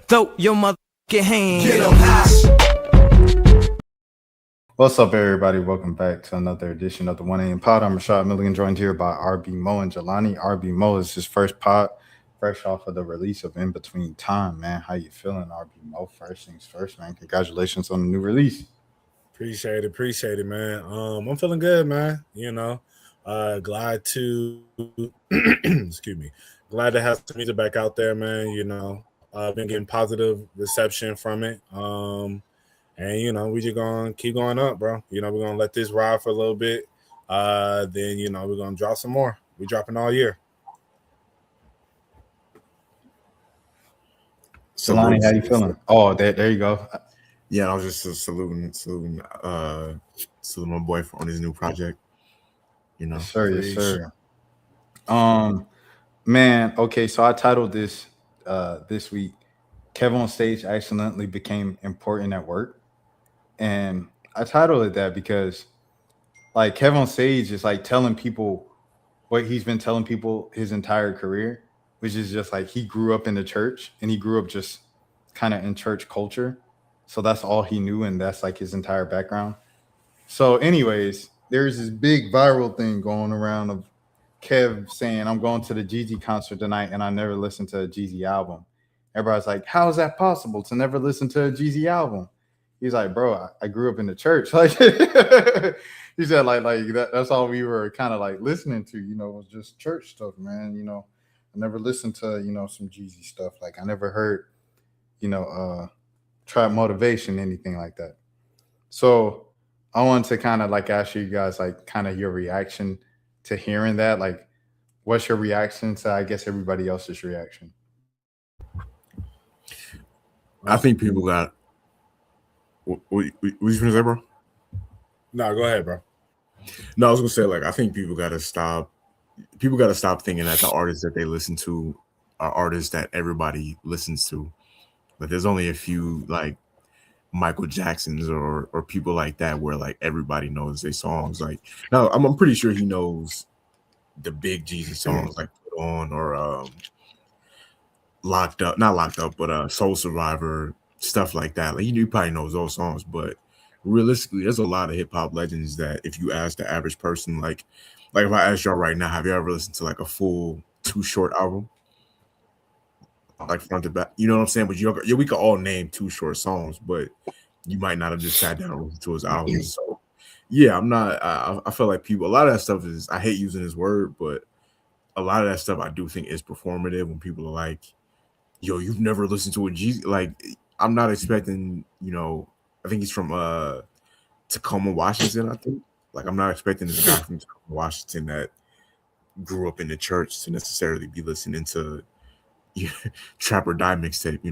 Throw your motherfucking hand. Get 'em high. What's up, everybody? Welcome back to another edition of the 1 a.m. Pod. I'm Rashad Milligan, joined here by RB Mo and Jelani. RB Mo is his first pod, fresh off of the release of In Between Time, man. How you feeling, RB Mo? First things first, man. Congratulations on the new release. Appreciate it, man. I'm feeling good, man. Glad to excuse me. Glad to have some music back out there, man. Been getting positive reception from it. And we just gonna keep going up, bro. We're gonna let this ride for a little bit. Then we're gonna drop some more. We dropping all year. Jelani, how you feeling? Oh, there you go. Yeah, I was just saluting my boy on his new project. Yes, sir. Man, okay, so I titled this this week, KevOnStage accidentally became important at work. And I titled it that because like KevOnStage is like telling people what he's been telling people his entire career, which is just like he grew up in the church and he grew up just kind of in church culture. So that's all he knew, and that's like his entire background. So, anyways, there's this big viral thing going around of Kev saying, I'm going to the Jeezy concert tonight and I never listened to a Jeezy album. Everybody's like, how is that possible to never listen to a Jeezy album? He's like, bro, I grew up in the church. Like he said, like that's all we were kind of like listening to, was just church stuff, man. I never listened to, some Jeezy stuff. Like I never heard, Trap Motivation, anything like that. So I wanted to kind of like ask you guys like kind of your reaction to hearing that. Like, what's your reaction to, I guess, everybody else's reaction? I think people got. What you gonna say, bro? No, go ahead, bro. No, I was gonna say like I think people gotta stop. People gotta stop thinking that the artists that they listen to are artists that everybody listens to. Like, there's only a few like Michael Jacksons or people like that where like everybody knows their songs. Like, now I'm pretty sure he knows the big Jeezy songs like Put On or Locked Up, not Locked Up, but Soul Survivor, stuff like that. Like, he probably knows those songs, but realistically, there's a lot of hip hop legends that if you ask the average person, like if I ask y'all right now, have you ever listened to like a full Too Short album? Like front to back, you know what I'm saying? But we could all name Too Short songs, but you might not have just sat down and listened to his albums. So yeah, I'm not. I feel like people. A lot of that stuff is. I hate using this word, but a lot of that stuff I do think is performative. When people are like, "Yo, you've never listened to a Jeezy," like I'm not expecting. I think he's from Tacoma, Washington. I think. Like I'm not expecting this guy from Tacoma, Washington that grew up in the church to necessarily be listening to Trap or Die mixtape,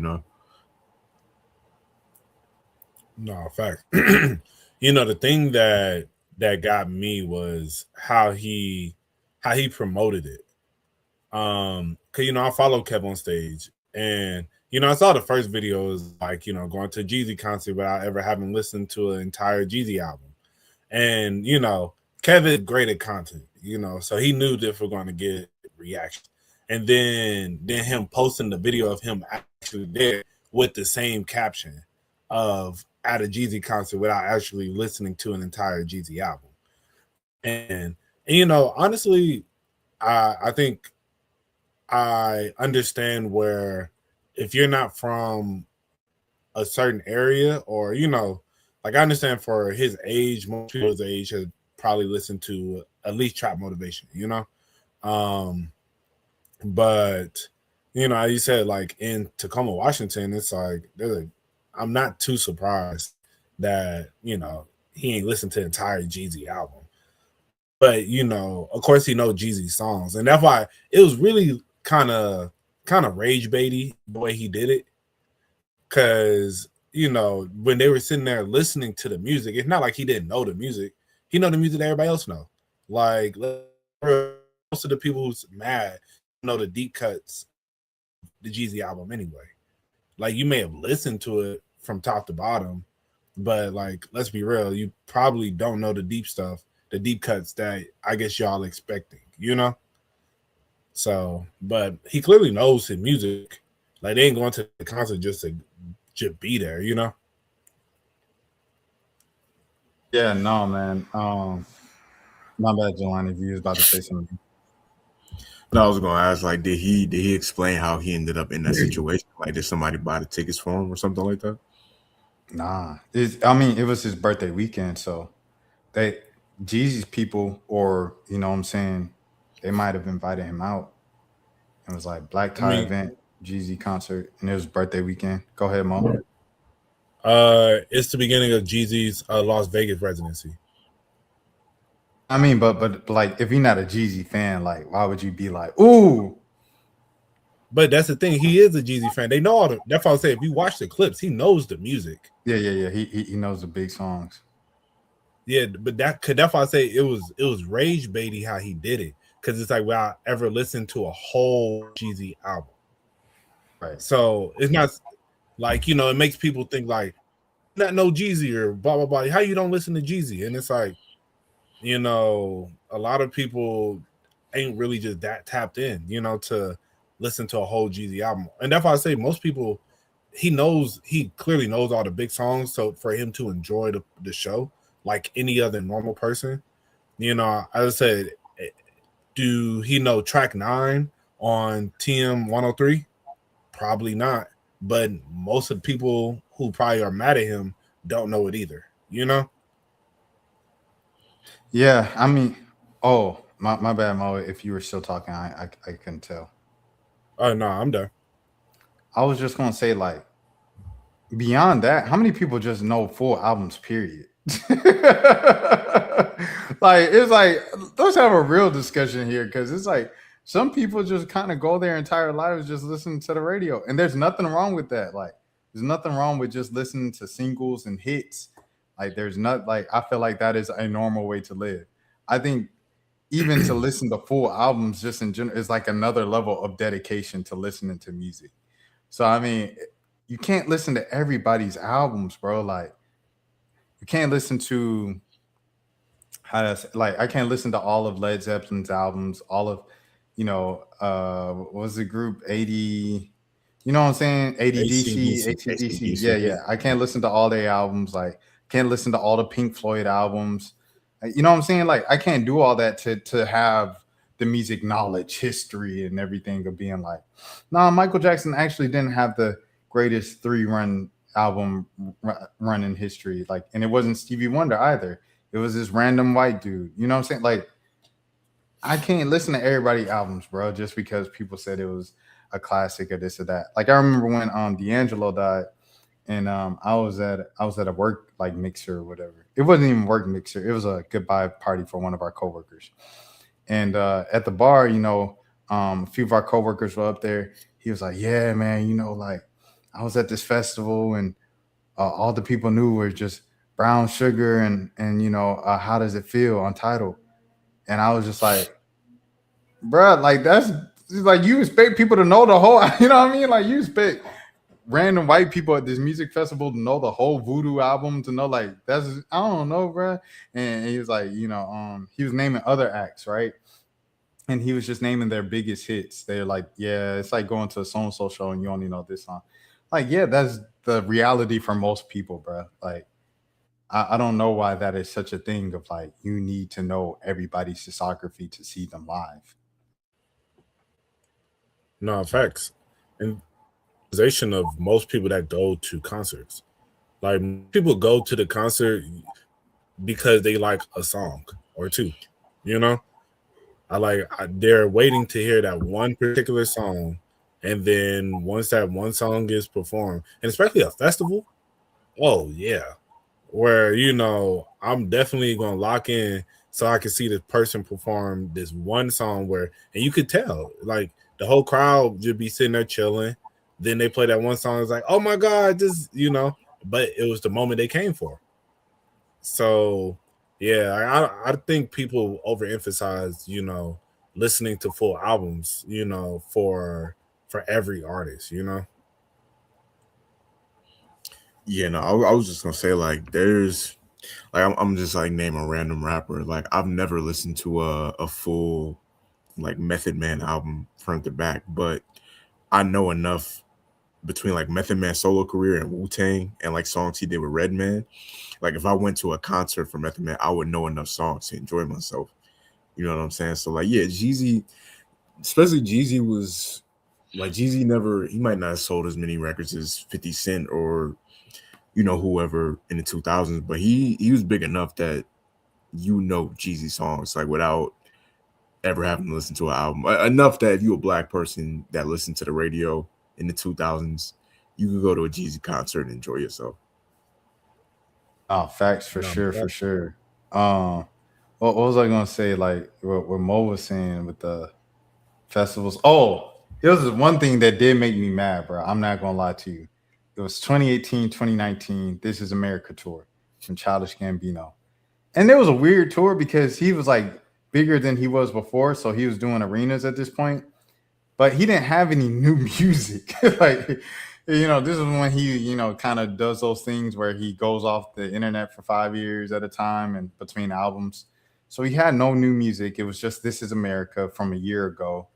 No, fact. The thing that got me was how he promoted it. Cause I follow KevOnStage, and I saw the first videos like going to a Jeezy concert without ever having listened to an entire Jeezy album, and Kev is great at content, so he knew that we're going to get reaction. And then him posting the video of him actually there with the same caption of at a Jeezy concert without actually listening to an entire Jeezy album. And honestly, I think I understand where if you're not from a certain area or, like I understand for his age, most people's age have probably listened to at least Trap Motivation, But as you said, like in Tacoma, Washington, it's like I'm not too surprised that he ain't listened to the entire Jeezy album. But of course he knows Jeezy songs, and that's why it was really kind of rage baity the way he did it. Because when they were sitting there listening to the music, it's not like he didn't know the music. He know the music that everybody else know. Like most of the people who's mad know the deep cuts, the Jeezy album anyway. Like you may have listened to it from top to bottom, but like let's be real, you probably don't know the deep stuff, the deep cuts that I guess y'all expecting, So, but he clearly knows his music. Like they ain't going to the concert just to be there, you know. Yeah, no, man. My bad, Jelani, if you was about to say something. No, I was gonna ask, like, did he explain how he ended up in that situation? Like, did somebody buy the tickets for him or something like that? Nah, I mean, it was his birthday weekend, so they Jeezy's people, or you know what I'm saying, they might have invited him out. It was like black I tie mean, event, Jeezy concert, and it was birthday weekend. Go ahead, Mo. it's the beginning of Jeezy's Las Vegas residency. I mean, but like, if you're not a Jeezy fan, like, why would you be like, ooh? But that's the thing. He is a Jeezy fan. They know all the. That's why I say if you watch the clips, he knows the music. Yeah. He knows the big songs. Yeah, but that's why I say it was rage baity how he did it, because it's like without ever listened to a whole Jeezy album. Right. So it's not like, you know, it makes people think like not no Jeezy or blah blah blah. How you don't listen to Jeezy? And it's like, you know, a lot of people ain't really just that tapped in, you know, to listen to a whole Jeezy album. And that's why I say most people, he clearly knows all the big songs. So for him to enjoy the show like any other normal person, you know, as I said, do he know track 9 on TM 103? Probably not. But most of the people who probably are mad at him don't know it either, you know? Yeah, I mean, oh, my bad, Mo. If you were still talking, I couldn't tell. Oh no, I'm done. I was just gonna say, like, beyond that, how many people just know full albums? Period. Like, it's like, let's have a real discussion here, because it's like some people just kind of go their entire lives just listening to the radio, and there's nothing wrong with that. Like, there's nothing wrong with just listening to singles and hits. Like, there's not, like, I feel like that is a normal way to live. I think even to listen to full albums just in general is like another level of dedication to listening to music. So I mean, you can't listen to everybody's albums, bro. Like, you can't listen to like, I can't listen to all of Led Zeppelin's albums, all of, what was the group 80, you know what I'm saying? ADDC, ACDC. ACDC. Yeah. I can't listen to all their albums. Like, can't listen to all the Pink Floyd albums. You know what I'm saying? Like, I can't do all that to have the music knowledge, history, and everything of being like, nah, Michael Jackson actually didn't have the greatest 3-run album run in history. Like, and it wasn't Stevie Wonder either. It was this random white dude. You know what I'm saying? Like, I can't listen to everybody's albums, bro, just because people said it was a classic or this or that. Like, I remember when D'Angelo died, and I was at a work like mixer or whatever. It wasn't even work mixer. It was a goodbye party for one of our coworkers. And at the bar, a few of our coworkers were up there. He was like, "Yeah, man, like, I was at this festival, and all the people knew were just Brown Sugar and How Does It Feel on Tidal." And I was just like, bruh, like, that's like, you expect people to know the whole, you know what I mean? Like, you expect random white people at this music festival to know the whole Voodoo album, to know, like, that's, I don't know, bruh. And he was like, he was naming other acts, right? And he was just naming their biggest hits. They're like, yeah, it's like going to a so-and-so show and you only know this song. Like, yeah, that's the reality for most people, bruh. Like, I don't know why that is such a thing of like, you need to know everybody's discography to see them live. No, facts. And realization of most people that go to concerts. Like, people go to the concert because they like a song or two, you know? They're waiting to hear that one particular song, and then once that one song is performed, and especially a festival, oh yeah, where I'm definitely gonna lock in so I can see this person perform this one song and you could tell like the whole crowd just be sitting there chilling. Then they play that one song, it's like, oh my god, but it was the moment they came for. So yeah, I think people overemphasize, listening to full albums, for every artist, Yeah, no, I was just gonna say, like, there's like, I'm just like name a random rapper. Like, I've never listened to a full like Method Man album front to back, but I know enough between like Method Man's solo career and Wu-Tang and like songs he did with Redman. Like if I went to a concert for Method Man, I would know enough songs to enjoy myself. You know what I'm saying? So like, yeah, Jeezy, especially Jeezy was like Jeezy never, he might not have sold as many records as 50 Cent or whoever in the 2000s, but he was big enough that Jeezy songs like without ever having to listen to an album. Enough that if you're a black person that listened to the radio in the 2000s, you could go to a Jeezy concert and enjoy yourself. Oh, facts for No, sure, yeah. for sure. What was I gonna say? Like what Mo was saying with the festivals. Oh, it was one thing that did make me mad, bro. I'm not gonna lie to you. It was 2018, 2019. This is America tour from Childish Gambino. And it was a weird tour because he was like bigger than he was before. So he was doing arenas at this point, but he didn't have any new music. Like, this is when he, kind of does those things where he goes off the internet for 5 years at a time and between albums. So he had no new music. It was just This Is America from a year ago.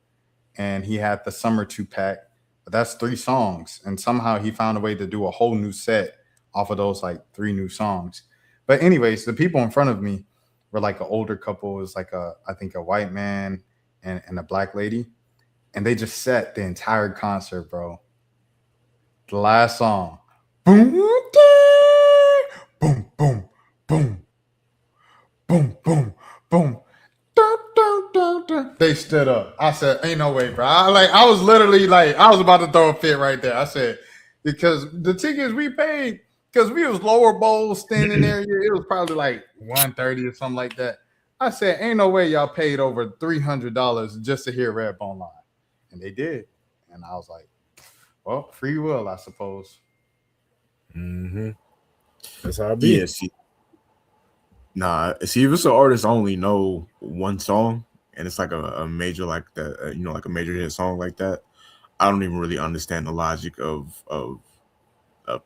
And he had the Summer 2-pack. But that's 3 songs. And somehow he found a way to do a whole new set off of those like 3 new songs. But anyways, the people in front of me were like an older couple. It was like I think a white man and a black lady. And they just set the entire concert, bro. The last song. Boom, boom, boom, boom, boom, boom, boom. Dun, dun, dun, dun. They stood up. I said, "Ain't no way, bro." I was literally like, I was about to throw a fit right there. I said, because the tickets we paid, because we was lower bowl standing there, it was probably like 130 or something like that. I said, "Ain't no way y'all paid over $300 just to hear Redbone live," and they did. And I was like, "Well, free will, I suppose." Mm-hmm. That's how it be. Yeah, see, if it's an artist I only know one song and it's like a major like that, like a major hit song like that, I don't even really understand the logic of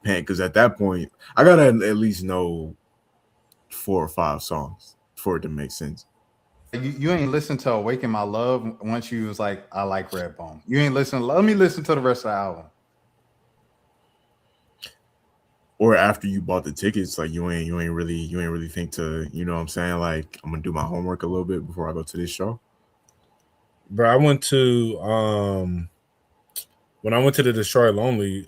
paying, because at that point I gotta at least know 4 or 5 songs for it to make sense. You ain't listen to "Awaken My Love" once you was like, "I like Redbone." You ain't listen. Let me listen to the rest of the album. Or after you bought the tickets, like you ain't really think to, what I'm saying, like I'm gonna do my homework a little bit before I go to this show. Bro, I went to when I went to the Destroy Lonely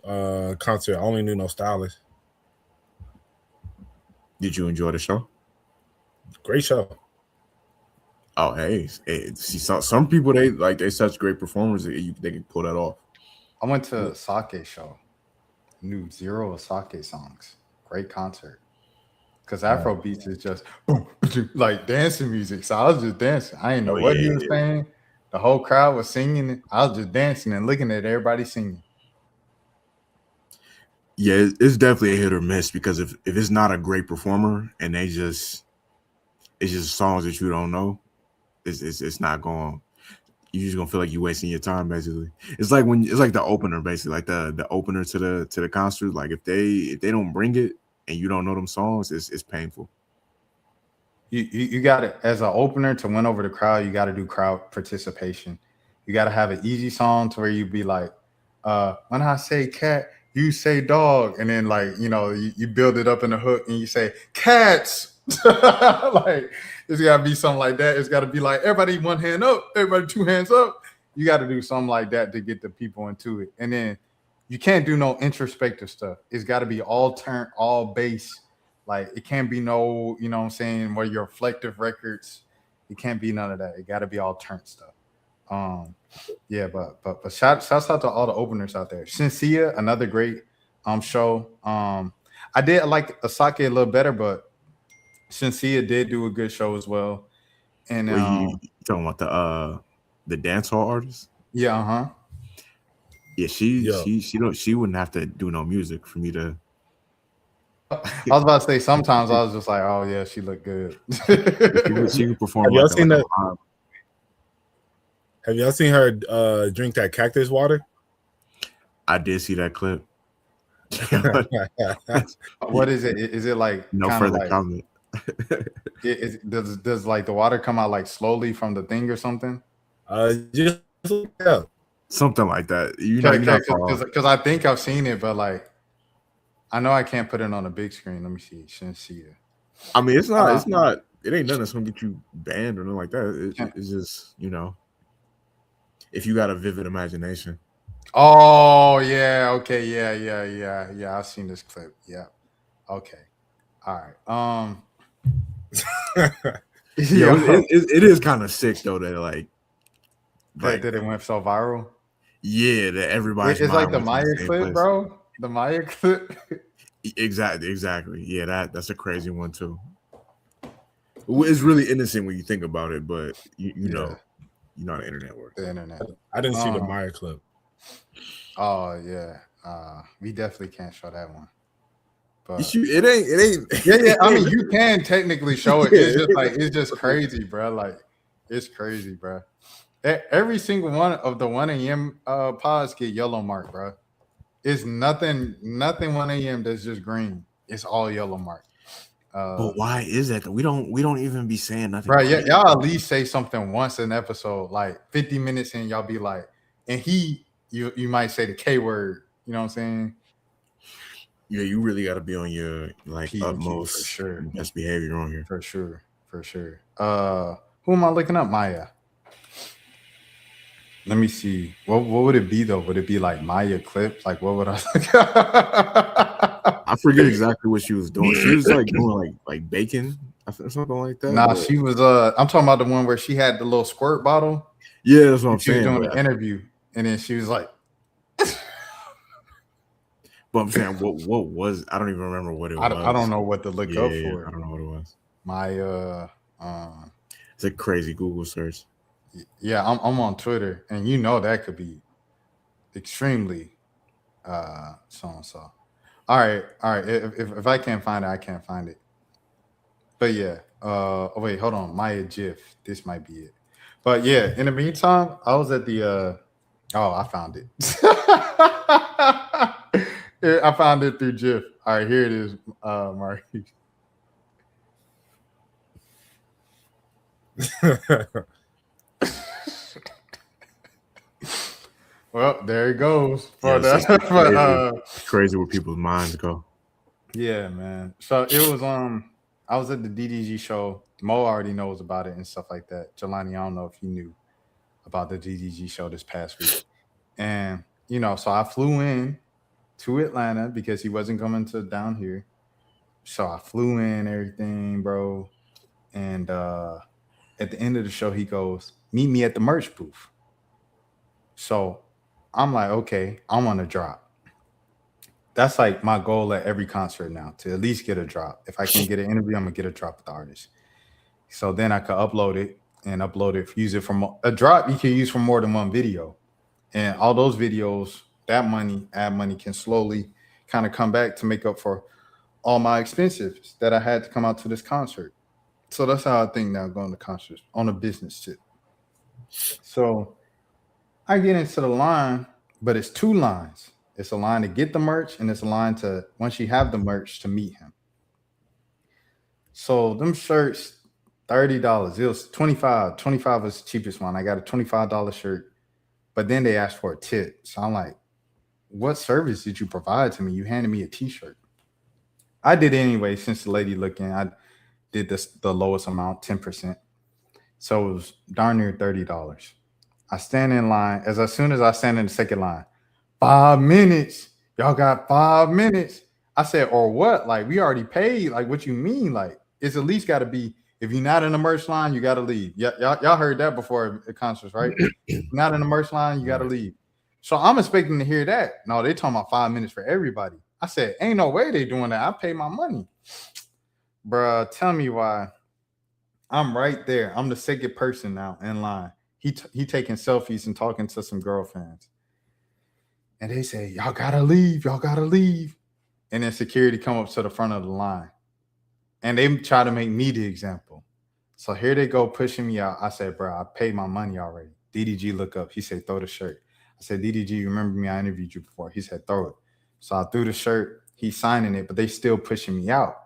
concert, I only knew No Stylist. Did you enjoy the show? Great show. Oh, hey, see, some people they such great performers that they can pull that off. I went to a Sake show. Knew 0 Sake songs. Great concert. Because Afro beats is just boom, like dancing music. So I was just dancing. I didn't know what he was saying. The whole crowd was singing. I was just dancing and looking at everybody singing. Yeah, it's definitely a hit or miss, because if it's not a great performer and it's just songs that you don't know, it's not going. You're just gonna feel like you're wasting your time. Basically, it's like the opener, basically, like the opener to the concert. Like if they don't bring it and you don't know them songs, it's painful. You got it as an opener to win over the crowd. You got to do crowd participation. You got to have an easy song to where you be like, when I say cat, you say dog, and then like you build it up in the hook and you say cats. Like it's got to be something like that. It's got to be like everybody 1 hand up, everybody 2 hands up. You got to do something like that to get the people into it. And then you can't do no introspective stuff. It's got to be all turn, all bass. Like it can't be no, what I'm saying, where your reflective records. It can't be none of that. It got to be all turn stuff. Yeah, but shouts out to all the openers out there. Shinsia, another great show. I did like Asake a little better, but Shinsia did do a good show as well. And you talking about the dancehall artist? Yeah, Yeah, she wouldn't have to do no music for me to. I was about to say sometimes I was just like, oh yeah, she looked good. she could perform. Have y'all seen that? Have y'all seen her drink that cactus water? I did see that clip. What is it? Is it like no further comment? Does like the water come out like slowly from the thing or something? Just look it up. something like that. You're not far. Because I think I've seen it, but like I know I can't put it on a big screen. Let me see. Shouldn't see it. I mean, it's not. It ain't nothing that's gonna get you banned or nothing like that. It's just if you got a vivid imagination. Oh yeah. Okay. Yeah. I've seen this clip. Yeah. Okay. All right. It is kind of sick though that like that it went so viral. Yeah, that everybody's. It's like the Maya clip, bro. The Maya clip. Exactly. Yeah, that's a crazy one too. It's really innocent when you think about it, but you know the internet works. The internet. I didn't see the Maya clip. Oh yeah. We definitely can't show that one. But it ain't. Yeah. I mean, you can technically show it. It's just like it's just crazy, bro. Like it's crazy, bro. Every single one of the 1 a.m. pods get yellow mark, bro. It's nothing 1 a.m. that's just green. It's all yellow mark. But why is that? We don't even be saying nothing. Bro, y'all at least say something once an episode, like 50 minutes in, y'all be like, and you might say the K word. You know what I'm saying? Yeah, you really got to be on your like utmost for sure. Best behavior on here. For sure. Who am I looking up? Maya. Let me see. What would it be though? Would it be like Maya clips? Like what would I look up? I forget exactly what she was doing. She was like doing like bacon, something like that. Nah, she was I'm talking about the one where she had the little squirt bottle. Yeah, that's what I'm saying. She was doing an interview, and then she was like, but I'm saying what was, I don't even remember what it was. I don't know what to look up for. I don't know what it was. Maya it's a crazy Google search. Yeah, I'm on Twitter, and that could be extremely so and so. All right. If I can't find it, I can't find it. But yeah. Wait, hold on. Maya GIF. This might be it. But yeah, in the meantime, I was at the I found it. I found it through GIF. All right, here it is, Marquise. Well, there it goes. Crazy where people's minds go. Yeah, man. So it was I was at the DDG show. Mo already knows about it and stuff like that. Jelani, I don't know if he knew about the DDG show this past week. And so I flew in to Atlanta because he wasn't coming to down here. So I flew in, everything, bro. And at the end of the show, he goes, "Meet me at the merch booth." So I'm like, okay, I want to drop. That's like my goal at every concert now, to at least get a drop. If I can get an interview, I'm gonna get a drop with the artist. So then I could upload it, use it from a drop you can use for more than one video. And all those videos, that money, ad money, can slowly kind of come back to make up for all my expenses that I had to come out to this concert. So that's how I think now, going to concerts on a business tip. So I get into the line, but it's 2 lines. It's a line to get the merch, and it's a line to, once you have the merch, to meet him. So them shirts, $30. It was $25. $25 was the cheapest one. I got a $25 shirt, but then they asked for a tip. So I'm like, what service did you provide to me? You handed me a t-shirt. I did it anyway, since the lady looked in. I did the lowest amount, 10%. So it was darn near $30. I stand in line. As soon as I stand in the second line, 5 minutes. Y'all got 5 minutes. I said, or what? Like, we already paid. Like, what you mean? Like, it's at least got to be, if you're not in the merch line, you got to leave. Y'all heard that before at concerts, right? Not in the merch line, you got to leave. So I'm expecting to hear that. No, they talking about 5 minutes for everybody. I said, ain't no way they doing that. I pay my money. Bruh, tell me why. I'm right there. I'm the second person now in line. He taking selfies and talking to some girlfriends. And they say, y'all gotta leave. Y'all gotta leave. And then security come up to the front of the line. And they try to make me the example. So here they go pushing me out. I said, bro, I paid my money already. DDG look up. He said, throw the shirt. I said, DDG, you remember me? I interviewed you before. He said, throw it. So I threw the shirt. He's signing it, but they still pushing me out.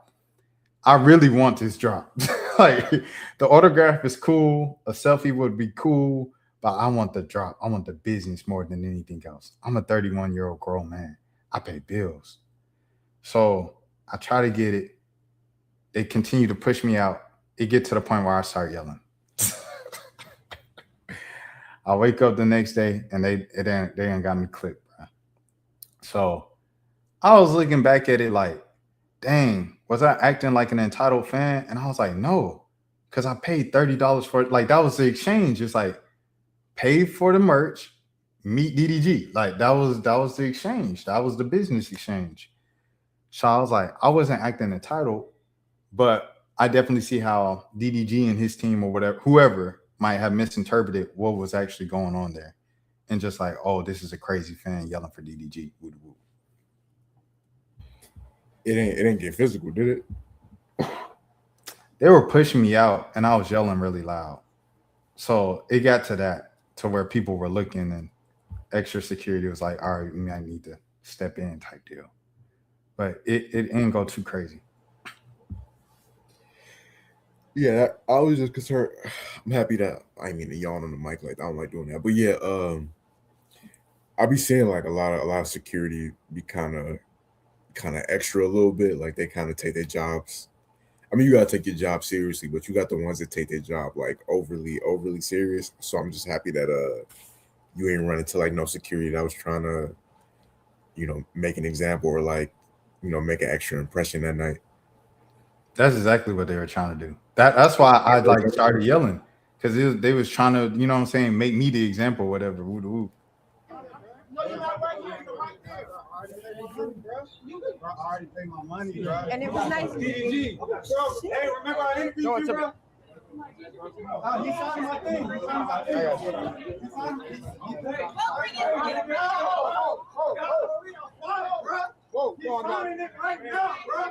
I really want this drop. Like, the autograph is cool. A selfie would be cool. But But I want the drop. I want the business more than anything else. I'm a 31-year-old grown man. I pay bills. So I try to get it. They continue to push me out. It get to the point where I start yelling. I wake up the next day and they ain't got me clipped, bro. So I was looking back at it like, dang, was I acting like an entitled fan? And I was like, no, because I paid $30 for it. Like that was the exchange. It's like pay for the merch, meet DDG. Like that was the exchange. That was the business exchange. So I was like, I wasn't acting entitled, but I definitely see how DDG and his team or whatever, whoever might have misinterpreted what was actually going on there. And just like, oh, this is a crazy fan yelling for DDG. Woo, woo. It didn't get physical, did it? They were pushing me out and I was yelling really loud. So it got to that, to where people were looking and extra security was like, all right, we might need to step in type deal. But it didn't go too crazy. Yeah, I was just concerned. I'm happy that I mean to yawn on the mic, like I don't like doing that. But yeah, I be seeing like a lot of security be kind of extra a little bit. Like they kind of take their jobs. I mean, you gotta take your job seriously, but you got the ones that take their job like overly serious. So I'm just happy that you ain't run into like no security that was trying to, make an example or like, make an extra impression that night. That's exactly what they were trying to do. That's why I like started yelling, because they was trying to, you know what I'm saying, make me the example, whatever. Woo, woo. I already paid my money, bro. And it was nice. DDG. Hey, remember I interviewed you, bro? He signed my thing. He signed my thing. Whoa, he's signing it right now, bro.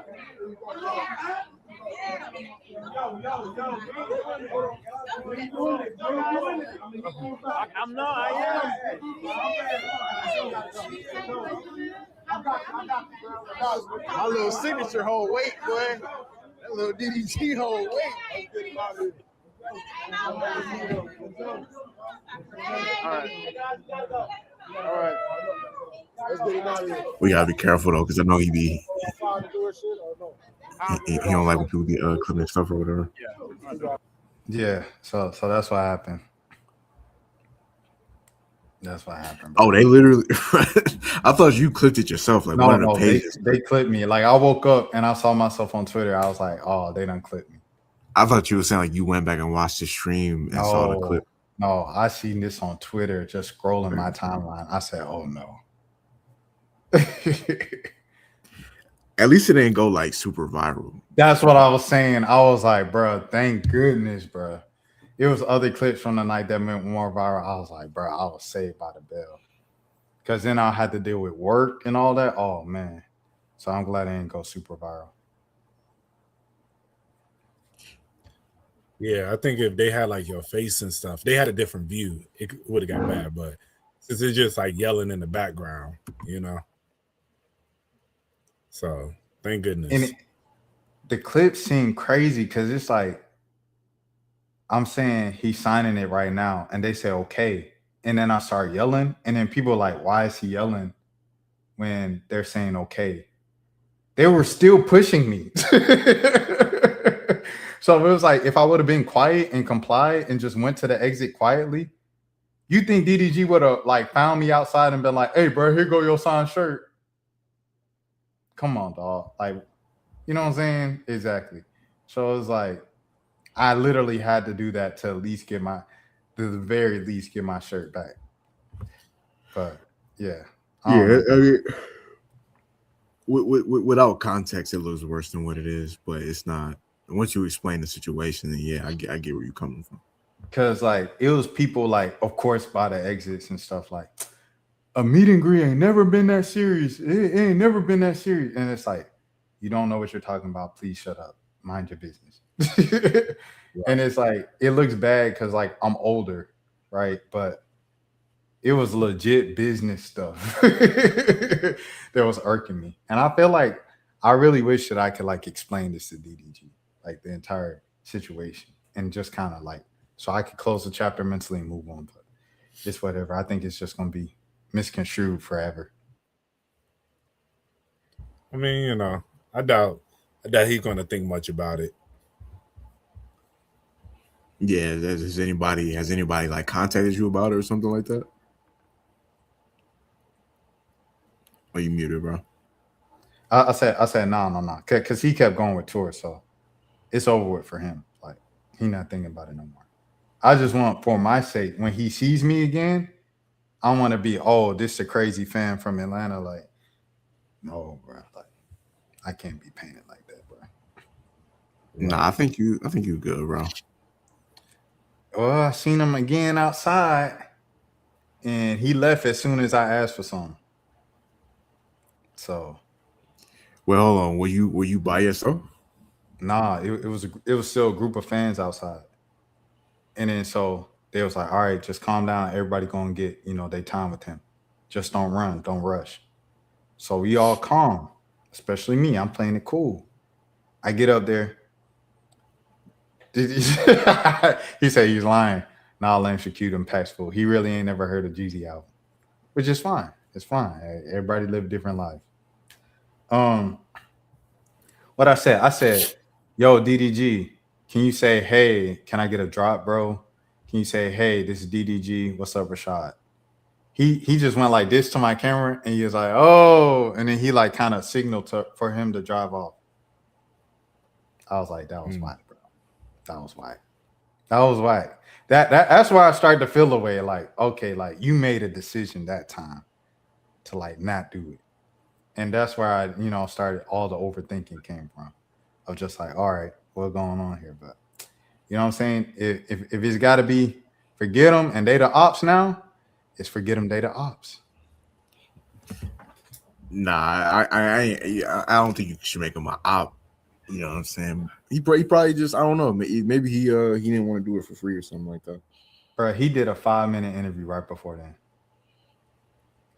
I'm not. I am. My little signature hold weight, boy. That little DDG hold weight. All right. Let's get him out of here. We gotta be careful though, because I know he don't like when people get clipping stuff or whatever. Yeah. So that's what happened. That's what happened. Bro. Oh, they literally. I thought you clipped it yourself. Like one of the pages. They clipped me. Like I woke up and I saw myself on Twitter. I was like, oh, they done clipped me. I thought you were saying like you went back and watched the stream and saw the clip. No, I seen this on Twitter, just scrolling my timeline. I said, oh no. At least it didn't go like super viral. That's what I was saying. I was like, bro, thank goodness, bro. It was other clips from the night that went more viral. I was like, bro, I was saved by the bell. Because then I had to deal with work and all that. Oh, man. So I'm glad it didn't go super viral. Yeah, I think if they had like your face and stuff, they had a different view. It would have got bad, but since it's just like yelling in the background, So thank goodness. And the clips seem crazy because it's like, I'm saying he's signing it right now, and they say okay, and then I start yelling, and then people are like, why is he yelling when they're saying okay? They were still pushing me. So it was like, if I would have been quiet and complied and just went to the exit quietly, you think DDG would have like found me outside and been like, hey bro, here go your signed shirt. Come on, dog. Like, you know what I'm saying? Exactly. So it was like, I literally had to do that to at least get the very least get my shirt back. But yeah. Yeah, I mean, without context, it looks worse than what it is, but it's not. Once you explain the situation, then yeah, I get where you're coming from. Because like it was people like, of course, by the exits and stuff, like a meet and greet ain't never been that serious. It ain't never been that serious. And it's like, you don't know what you're talking about. Please shut up. Mind your business. And it's like, it looks bad because like I'm older, right? But it was legit business stuff that was irking me. And I feel like I really wish that I could like explain this to DDG, like the entire situation, and just kind of like, so I could close the chapter mentally and move on. But it's whatever. I think it's just gonna be misconstrued forever. I mean, you know, I doubt he's gonna think much about it. Yeah, has anybody like contacted you about it or something like that? Are you muted, bro? I said no, because he kept going with tour, so it's over with for him. Like he not thinking about it no more. I just want, for my sake, when he sees me again, I want to be, oh, this a crazy fan from Atlanta. Like, no, bro. Like, I can't be painted like that, bro. Nah, I think you good, bro. Well, I seen him again outside, and he left as soon as I asked for something. So, well, hold on. Were you by yourself? nah, it was still a group of fans outside, and then so they was like, all right, just calm down. Everybody gonna get their time with him. Just don't run, don't rush. So we all calm, especially me. I'm playing it cool. I get up there. He said he's lying. Nah, Lame Shaquille impactful. He really ain't never heard of Jeezy album, which is fine. It's fine. Everybody live different lives. What I said, yo, DDG, can you say, hey, can I get a drop, bro? Can you say, hey, this is DDG. What's up, Rashad? He just went like this to my camera, and he was like, oh, and then he like kind of signaled for him to drive off. I was like, that was whack, bro. That was whack. That was whack. That's why I started to feel the way, like, okay, like you made a decision that time to like not do it. And that's where I started all the overthinking came from. Of just like, all right, what's going on here? But you know what I'm saying? If it's gotta be forget them and they the ops now, it's forget them, they the ops. Nah, I don't think you should make him an op. You know what I'm saying? He probably just, I don't know. Maybe he didn't want to do it for free or something like that. Bro, he did a 5-minute interview right before then.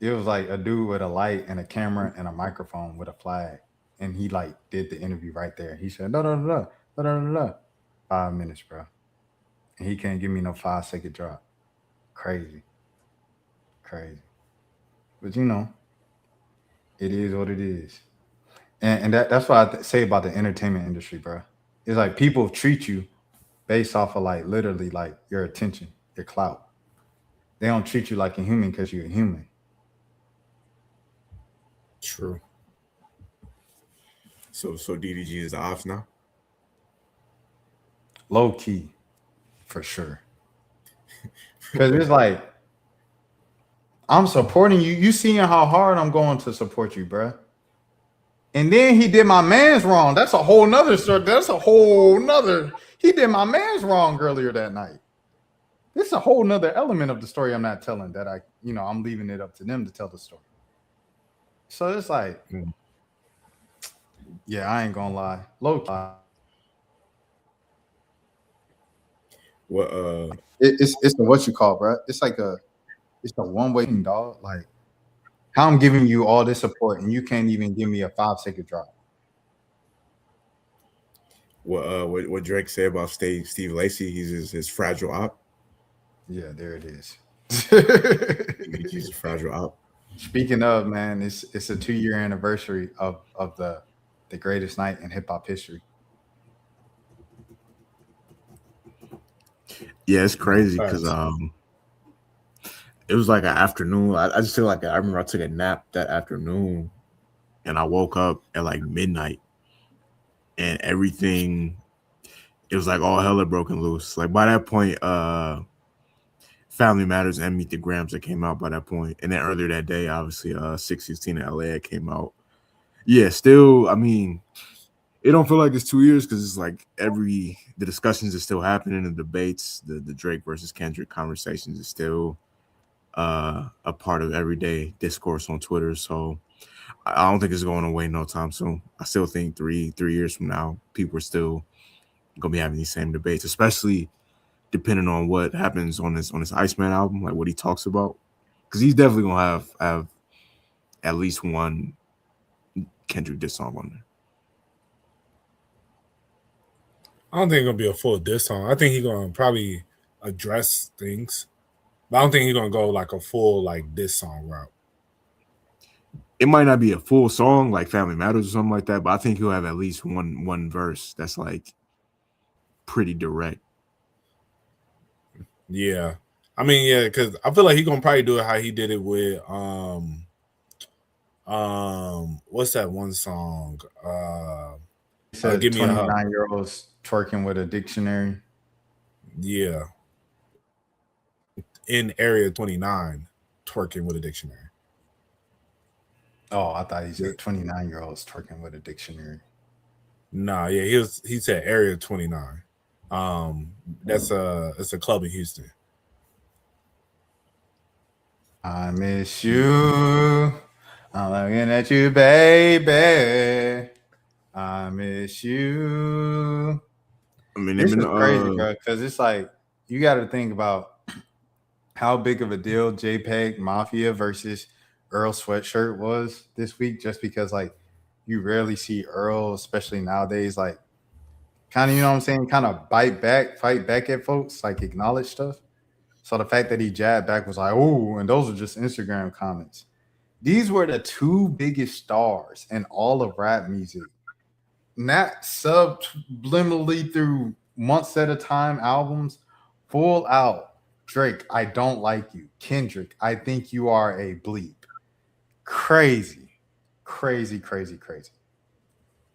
It was like a dude with a light and a camera and a microphone with a flag, and he like did the interview right there. He said, da da da da da da da. 5 minutes, bro, and he can't give me no 5-second drop. Crazy. But it is what it is. And that's what I say about the entertainment industry, bro. It's like people treat you based off of like literally like your attention, your clout. They don't treat you like a human because you're a human. True. So DDG is the ops now? Low key, for sure. Because it's like, I'm supporting you. You seeing how hard I'm going to support you, bro. And then he did my man's wrong. That's a whole nother story. He did my man's wrong earlier that night. This is a whole nother element of the story I'm not telling that I'm leaving it up to them to tell the story. So it's like, yeah, I ain't gonna lie. Low key. What It's the what you call, bro. It's a one-way thing, dog. Like, how I'm giving you all this support and you can't even give me a 5-second drop. what Drake said about Steve Lacy? He's his fragile op. Yeah, there it is. He's a fragile op. Speaking of, man, it's a 2-year anniversary of the greatest night in hip hop history. Yeah, it's crazy because it was like an afternoon. I just feel like I remember I took a nap that afternoon, and I woke up at like midnight, and everything. It was like all hell had broken loose. Like by that point, Family Matters and Meet the Grams that came out by that point, and then earlier that day, obviously, 616 in LA came out. Yeah, still, I mean, it don't feel like it's 2 years because it's like the discussions are still happening, the debates, the Drake versus Kendrick conversations is still a part of everyday discourse on Twitter. So I don't think it's going away no time soon. I still think three years from now, people are still gonna be having these same debates, especially depending on what happens on this Iceman album, like what he talks about, because he's definitely gonna have at least one Kendrick diss song on there. I don't think it's gonna be a full diss song. I think he's gonna probably address things. But I don't think he's gonna go like a full like this song route. It might not be a full song like Family Matters or something like that, but I think he'll have at least one verse that's like pretty direct. Yeah. I mean, yeah, because I feel like he's gonna probably do it how he did it with what's that one song? He said Give me a hug. 29-year-olds twerking with a dictionary. Yeah. In Area 29, twerking with a dictionary. Oh, I thought he said 29-year-olds twerking with a dictionary. Nah, yeah, he said Area 29. It's a club in Houston. I miss you. I'm looking at you, baby. I miss you. I mean, This is crazy, bro, because it's like you got to think about how big of a deal JPEG Mafia versus Earl Sweatshirt was this week, just because like you rarely see Earl, especially nowadays, like kind of, you know what I'm saying, kind of fight back at folks, like acknowledge stuff. So the fact that he jabbed back was like, oh, and those are just Instagram comments. These were the two biggest stars in all of rap music. Not subliminally through months at a time albums, full out. Drake, I don't like you. Kendrick, I think you are a bleep. Crazy, crazy, crazy, crazy.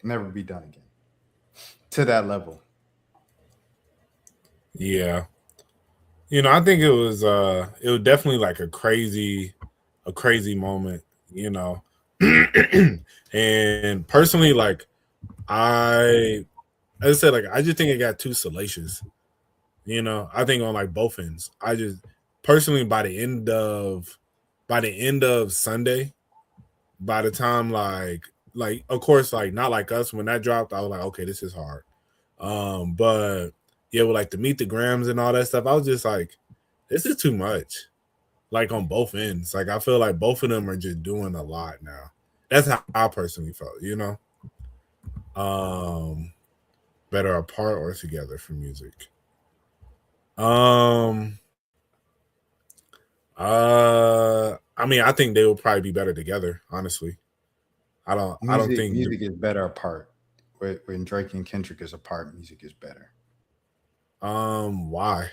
Never be done again. To that level. Yeah. You know, I think it was definitely like a crazy moment, you know. And personally, like as I said, like I just think it got too salacious. You know, I think on like both ends. I just personally by the end of Sunday, by the time like of course like not like us when that dropped, I was like, okay, this is hard. But yeah, with like the Meet the Grams and all that stuff, I was just like, this is too much. Like on both ends. Like I feel like both of them are just doing a lot now. That's how I personally felt, you know. Better apart or together for music. I mean, I think they will probably be better together, honestly. I don't think music is better apart. When Drake and Kendrick is apart, music is better. Why?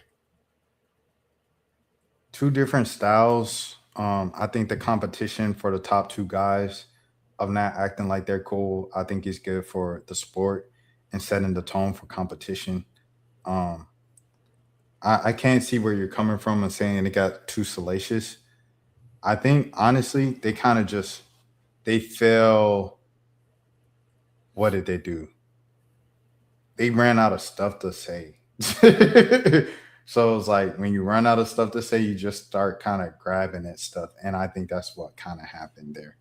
Two different styles. I think the competition for the top two guys of not acting like they're cool, I think is good for the sport and setting the tone for competition. Um, I can't see where you're coming from and saying it got too salacious. I think honestly, they kind of just they fell. What did they do? They ran out of stuff to say. So it's like when you run out of stuff to say, you just start kind of grabbing at stuff, and I think that's what kind of happened there.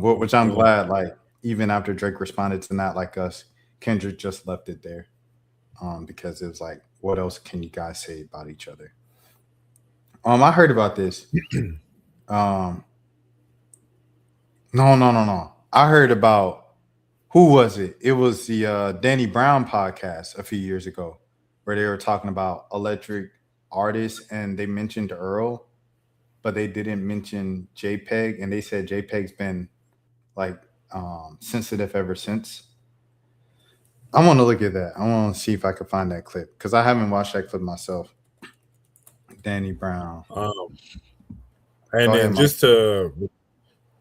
Which I'm glad. Like even after Drake responded to "Not Like Us," Kendrick just left it there, because it was like, what else can you guys say about each other? I heard about this. No, no, no, no. I heard about who was it? It was the Danny Brown podcast a few years ago, where they were talking about electric artists, and they mentioned Earl, but they didn't mention JPEG, and they said JPEG's been like sensitive ever since. I want to look at that. I want to see if I can find that clip because I haven't watched that clip myself. Danny Brown. And then Mike. just to,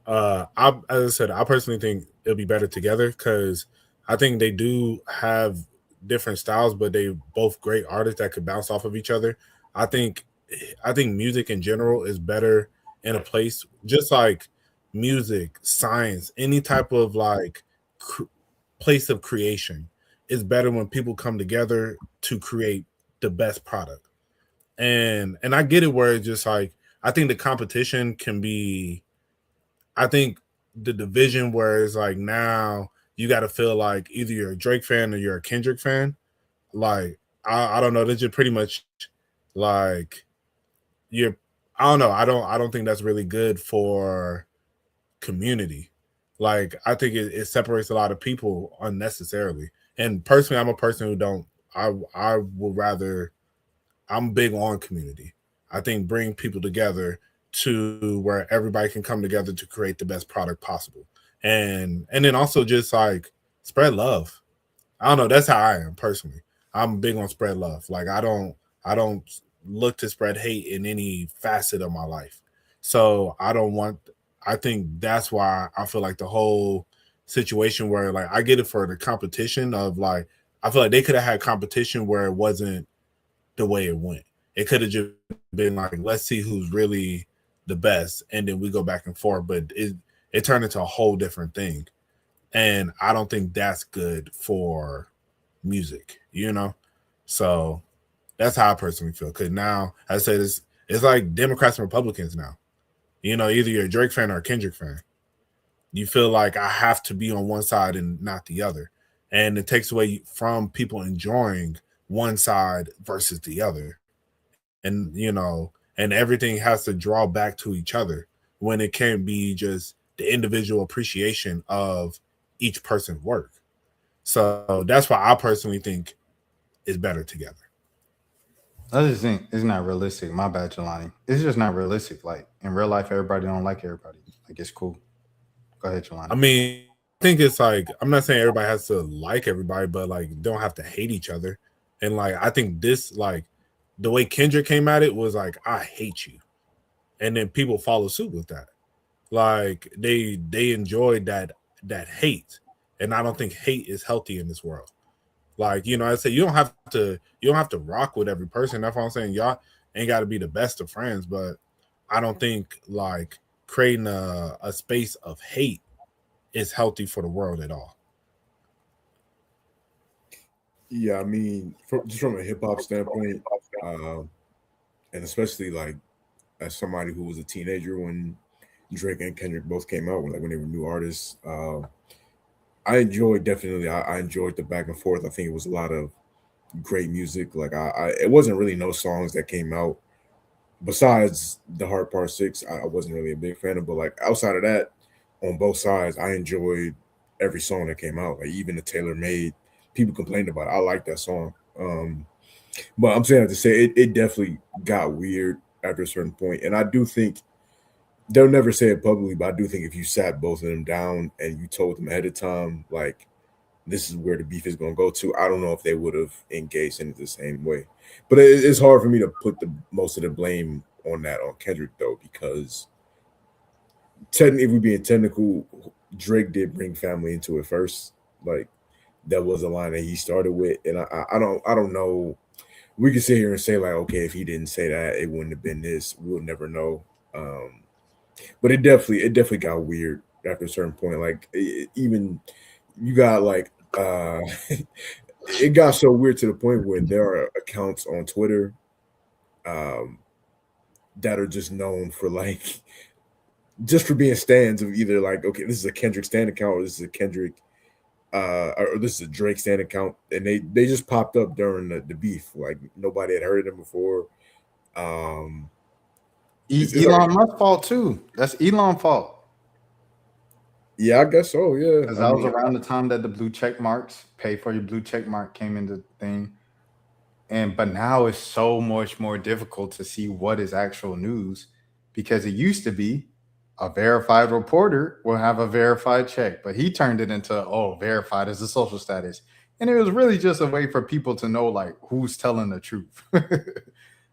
as I said, I personally think it'll be better together because I think they do have different styles, but they both great artists that could bounce off of each other. I think music in general is better in a place just like music, science, any type of like place of creation is better when people come together to create the best product. And I get it where it's just like I think the competition can be I think the division where it's like now you got to feel like either you're a Drake fan or you're a Kendrick fan. Like I don't know, that's just pretty much like you're I don't know. I don't think that's really good for community. Like I think it separates a lot of people unnecessarily. And personally, I'm a person who don't I would rather I'm big on community. I think bring people together to where everybody can come together to create the best product possible. And then also just like spread love. I don't know, that's how I am personally. I'm big on spread love. Like I don't look to spread hate in any facet of my life. So I think that's why I feel like the whole situation where like I get it for the competition of like I feel like they could have had competition where it wasn't the way it went. It could have just been like, let's see who's really the best, and then we go back and forth. But it turned into a whole different thing, and I don't think that's good for music, you know. So that's how I personally feel. Because now I say this, it's like Democrats and Republicans now. You know, either you're a Drake fan or a Kendrick fan. You feel like I have to be on one side and not the other, and it takes away from people enjoying one side versus the other. And you know, and everything has to draw back to each other when it can't be just the individual appreciation of each person's work. So that's why I personally think it's better together. I just think it's not realistic. My bad, Jelani. It's just not realistic. Like in real life, everybody don't like everybody. Like it's cool. Go ahead, I Jelani. mean, I think it's like I'm not saying everybody has to like everybody, but like don't have to hate each other. And like I think this like the way Kendrick came at it was like I hate you, and then people follow suit with that. Like they enjoyed that hate, and I don't think hate is healthy in this world. Like you know, I say you don't have to rock with every person. That's what I'm saying. Y'all ain't got to be the best of friends, but I don't think like creating a space of hate is healthy for the world at all. Yeah, I mean, just from a hip hop standpoint, um, and especially like as somebody who was a teenager when Drake and Kendrick both came out, when they were new artists, I enjoyed definitely. I enjoyed the back and forth. I think it was a lot of great music. Like it wasn't really no songs that came out besides the Heart Part Six. I wasn't really a big fan of, but like outside of that, on both sides, I enjoyed every song that came out. Like even the Taylor Made, people complained about it. I like that song. But I'm saying to say it definitely got weird after a certain point, and I do think they'll never say it publicly, but I do think if you sat both of them down and you told them ahead of time, like this is where the beef is going to go to, I don't know if they would have engaged in it the same way. But it's hard for me to put the most of the blame on that on Kendrick though, because technically, if we're being technical, Drake did bring family into it first. Like that was a line that he started with, and I don't know. We could sit here and say like, okay, if he didn't say that, it wouldn't have been this. We'll never know. Um, but it definitely got weird after a certain point. Like even you got like it got so weird to the point where there are accounts on Twitter um that are just known for like just for being stands of either like, okay, this is a Kendrick stand account or this is a Kendrick or this is a Drake stand account, and they just popped up during the beef. Like nobody had heard of them before. Um it's like, Elon Musk fault too. That's Elon fault. yeah, I guess so. Yeah. Because I that was mean, around the time that the blue check marks, pay for your blue check mark came into the thing. And but now it's so much more difficult to see what is actual news because it used to be a verified reporter will have a verified check, but he turned it into verified as a social status. And it was really just a way for people to know like who's telling the truth.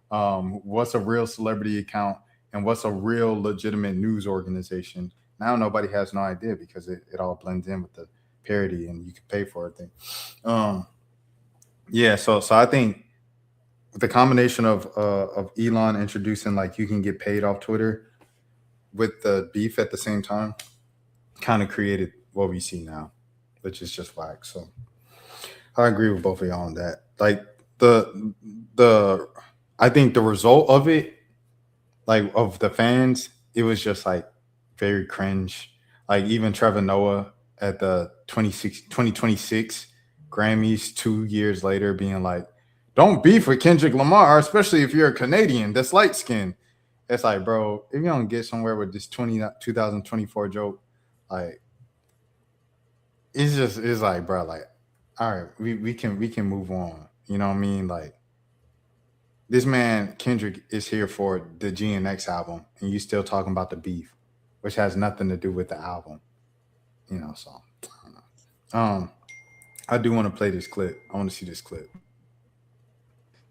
What's a real celebrity account and what's a real legitimate news organization. Now nobody has no idea because it all blends in with the parody and you can pay for it thing. Um, yeah, so I think the combination of Elon introducing like you can get paid off Twitter with the beef at the same time kind of created what we see now, which is just whack. So I agree with both of y'all on that. Like the I think the result of it, like of the fans, it was just like very cringe. Like even Trevor Noah at the 2026 Grammys 2 years later being like, don't beef with Kendrick Lamar, especially if you're a Canadian that's light skinned. It's like, bro, if you don't get somewhere with this 2024 joke, like it's like, bro, like, all right, we can move on. You know what I mean? Like this man Kendrick is here for the GNX album, and you still talking about the beef, which has nothing to do with the album. So I don't know. I do want to play this clip. I want to see this clip.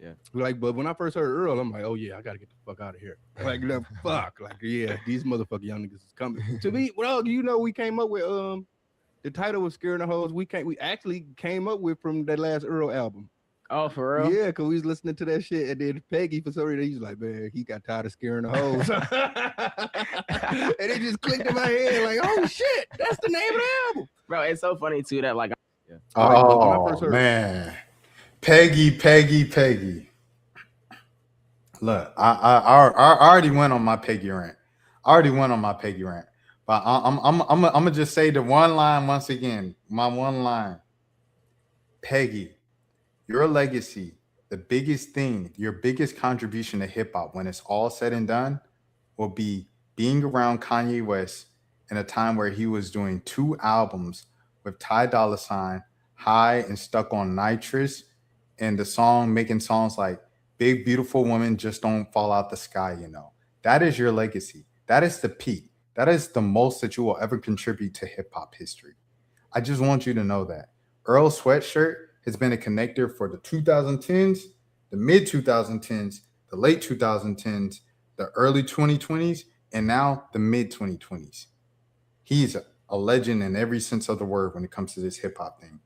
Yeah. Like, but when I first heard Earl, I'm like, oh yeah, I gotta get the fuck out of here. Like, no, fuck. Like, yeah, these motherfucking young niggas is coming. To me, well, we came up with the title was Scaring the Hoes. We actually came up with from that last Earl album. Oh, for real? Yeah, because we was listening to that shit, and then Peggy, for some reason, he's like, man, he got tired of scaring the hoes. And it just clicked in my head, like, oh shit, that's the name of the album. Bro, it's so funny too that like Oh man. Peggy. Look, I already went on my Peggy rant. But I'm gonna just say the one line once again. My one line. Peggy, your legacy, the biggest thing, your biggest contribution to hip hop when it's all said and done will be being around Kanye West in a time where he was doing 2 albums with Ty Dolla $ign, High and Stuck on Nitrous, and making songs like Big Beautiful Woman Just Don't Fall Out the Sky, That is your legacy. That is the peak. That is the most that you will ever contribute to hip hop history. I just want you to know that. Earl Sweatshirt has been a connector for the 2010s, the mid 2010s, the late 2010s, the early 2020s, and now the mid 2020s. He's a legend in every sense of the word when it comes to this hip hop thing.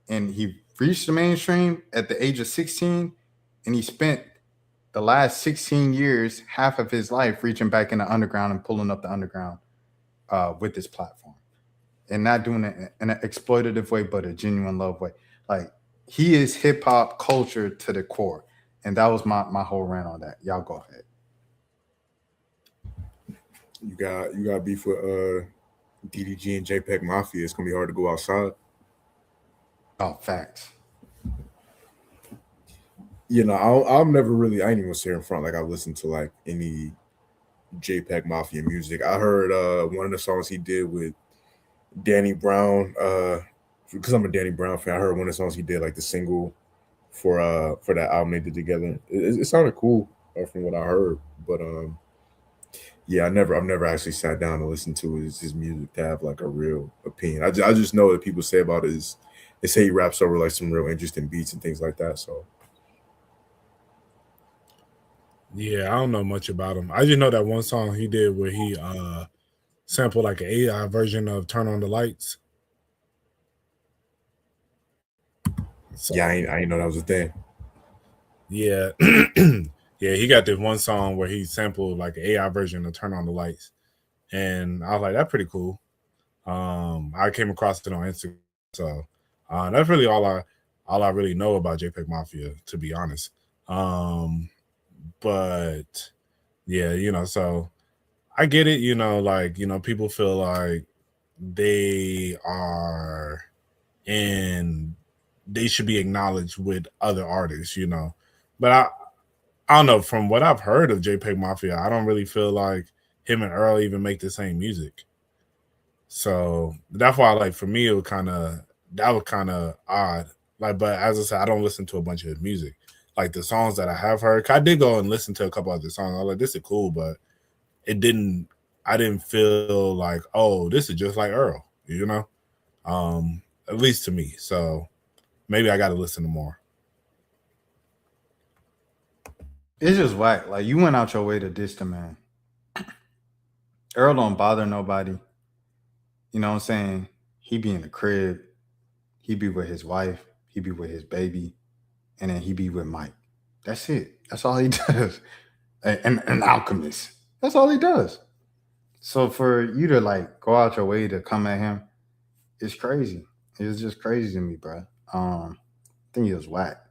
And he reached the mainstream at the age of 16, and he spent the last 16 years, half of his life, reaching back in the underground and pulling up the underground with this platform. And not doing it in an exploitative way, but a genuine love way. Like, he is hip hop culture to the core. And that was my whole rant on that. Y'all go ahead. You got beef with DDG and JPEG Mafia. It's gonna be hard to go outside. Oh, facts. I'm never really, I ain't even say in front like I listened to like any JPEG Mafia music. I heard one of the songs he did with Danny Brown, because I'm a Danny Brown fan. I heard one of the songs he did, like the single for that album they did together. It sounded cool from what I heard, but yeah, I've never actually sat down and listened to his music to have like a real opinion. I just know that people say about it is they say he raps over like some real interesting beats and things like that. So yeah, I don't know much about him. I just know that one song he did where he sampled like an AI version of "Turn on the Lights." So, yeah, I ain't know that was a thing. Yeah. Yeah, he got this one song where he sampled like an AI version of "Turn on the Lights," and I was like, "That's pretty cool." I came across it on Instagram, so that's really all I really know about JPEG Mafia, to be honest. But yeah, so I get it. People feel like they are and they should be acknowledged with other artists, but I don't know. From what I've heard of JPEG Mafia, I don't really feel like him and Earl even make the same music. So that's why, for me, that was kind of odd. But as I said, I don't listen to a bunch of his music. Like the songs that I have heard, I did go and listen to a couple other songs. I was like, this is cool, but I didn't feel like, oh, this is just like Earl, at least to me. So maybe I got to listen to more. It's just whack. Like, you went out your way to diss the man. Earl don't bother nobody. You know what I'm saying? He be in the crib. He be with his wife. He be with his baby. And then he be with Mike. That's it. That's all he does. And an alchemist. That's all he does. So for you to go out your way to come at him, it's crazy. It's just crazy to me, bro. I think he was whack.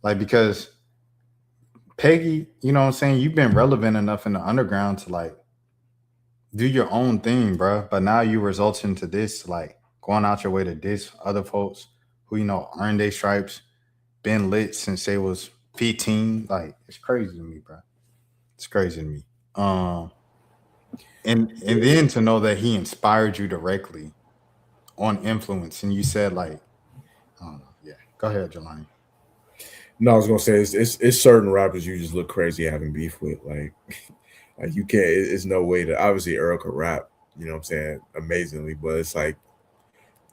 Because Peggy, you know what I'm saying? You've been relevant enough in the underground to do your own thing, bro. But now you result into this, going out your way to diss other folks who, earned their stripes, been lit since they was 15. It's crazy to me, bro. It's crazy to me. And then to know that he inspired you directly on influence, and you said I don't know. Yeah, go ahead, Jelani. No, I was gonna say it's certain rappers you just look crazy having beef with. Like like you can't. It's no way to. Obviously, Earl could rap. You know what I'm saying? Amazingly, but it's like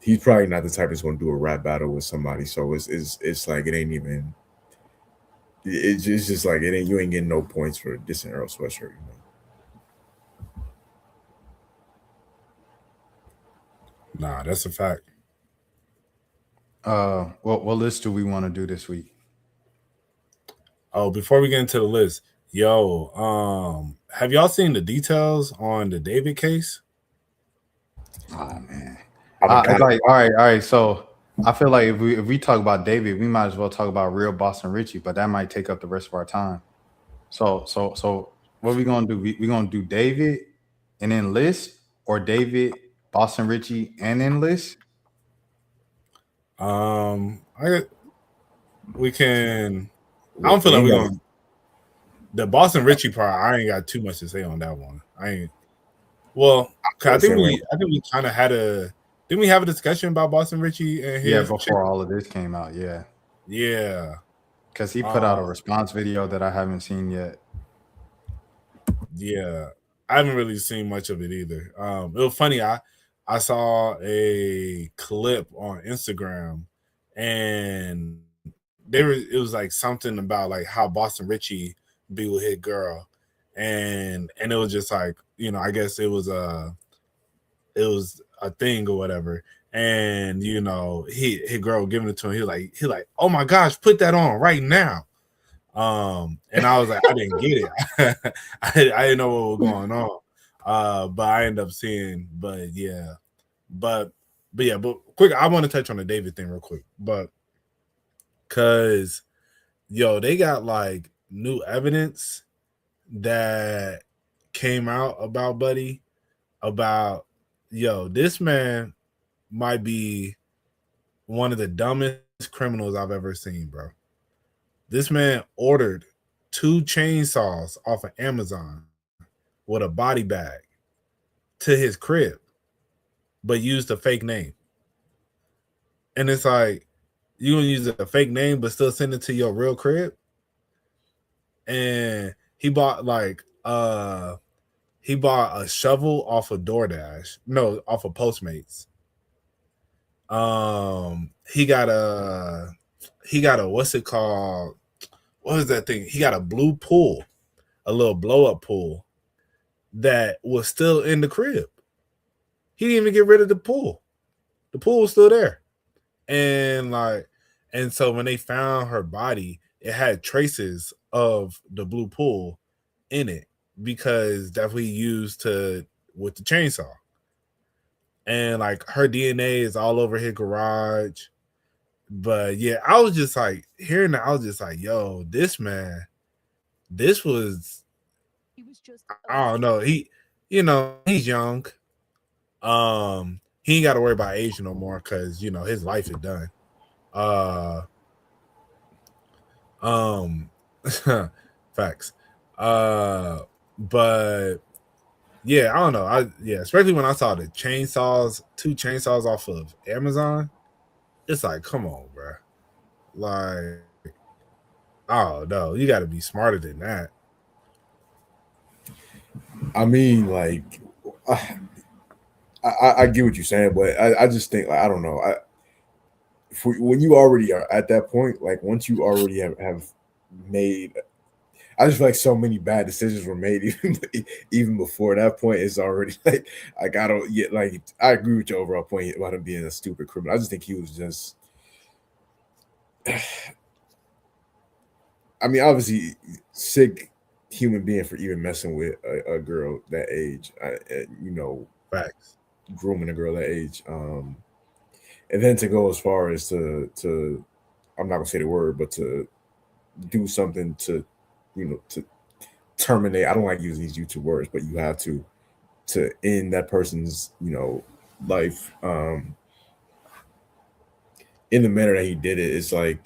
he's probably not the type that's gonna do a rap battle with somebody. So it's like it ain't even. It's just like it ain't. You ain't getting no points for dissing Earl Sweatshirt. You know. Nah, that's a fact. What list do we want to do this week? Oh, before we get into the list, have y'all seen the details on the David case? Oh man, I'm like all right. So I feel like if we talk about David, we might as well talk about real Boston Richie, but that might take up the rest of our time. So what we gonna do? We gonna do David and then list, or David, Boston Richie, and then list? We can. I don't feel like we're gonna. The Boston Richie part, I ain't got too much to say on that one. I ain't. Well, I think we kind of had a. Didn't we have a discussion about Boston Richie and his? Before all of this came out, yeah, because he put out a response video that I haven't seen yet. Yeah, I haven't really seen much of it either. It was funny. I saw a clip on Instagram, and it was like something about like how Boston Richie be with his girl, and it was just like, you know, I guess it was a thing or whatever. And you know, his girl giving it to him, he like, oh my gosh, put that on right now. And I was like, I didn't get it. I didn't know what was going on. But I ended up seeing, but quick, I want to touch on the David thing real quick, but cause they got like new evidence that came out about Buddy, about this man might be one of the dumbest criminals I've ever seen, bro. This man ordered 2 chainsaws off of Amazon with a body bag to his crib, but used a fake name. And it's like, you gonna use a fake name but still send it to your real crib? And he bought a shovel off of DoorDash. No, off of Postmates. He got a what's it called? What is that thing? He got a blue pool, a little blow-up pool that was still in the crib. He didn't even get rid of the pool. The pool was still there. And so when they found her body, it had traces of the blue pool in it, because that's what he used with the chainsaw. And like her DNA is all over his garage. But yeah, I was just like, hearing that, I was just like, yo, this man, this was, I don't know. He's young. He ain't got to worry about age no more, because his life is done. Facts. But yeah, I don't know. Especially when I saw the 2 chainsaws off of Amazon, it's like, come on, bro. Like, oh no, you got to be smarter than that. I mean, like, I get what you're saying, but I just think, like, I don't know. When you already are at that point, like once you already have made, I just feel like so many bad decisions were made even before that point. It's already like I don't yet. Like, I agree with your overall point about him being a stupid criminal. I just think he was just. I mean, obviously, sick human being for even messing with a girl that age. Facts. Grooming a girl that age. And then to go as far as to I'm not gonna say the word, but to do something to to terminate. I don't like using these YouTube words, but you have to end that person's life in the manner that he did it. It's like,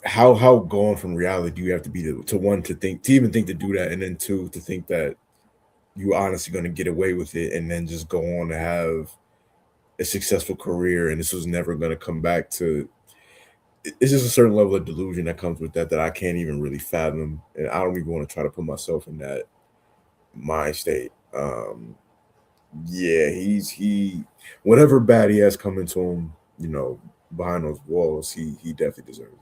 how gone from reality do you have to be to even think to do that, and then 2, to think that you're honestly going to get away with it, and then just go on to have a successful career, and this was never going to come back to. it's just a certain level of delusion that comes with that I can't even really fathom, and I don't even want to try to put myself in that mind state. Yeah, he whatever bad he has coming to him, behind those walls, he definitely deserves it.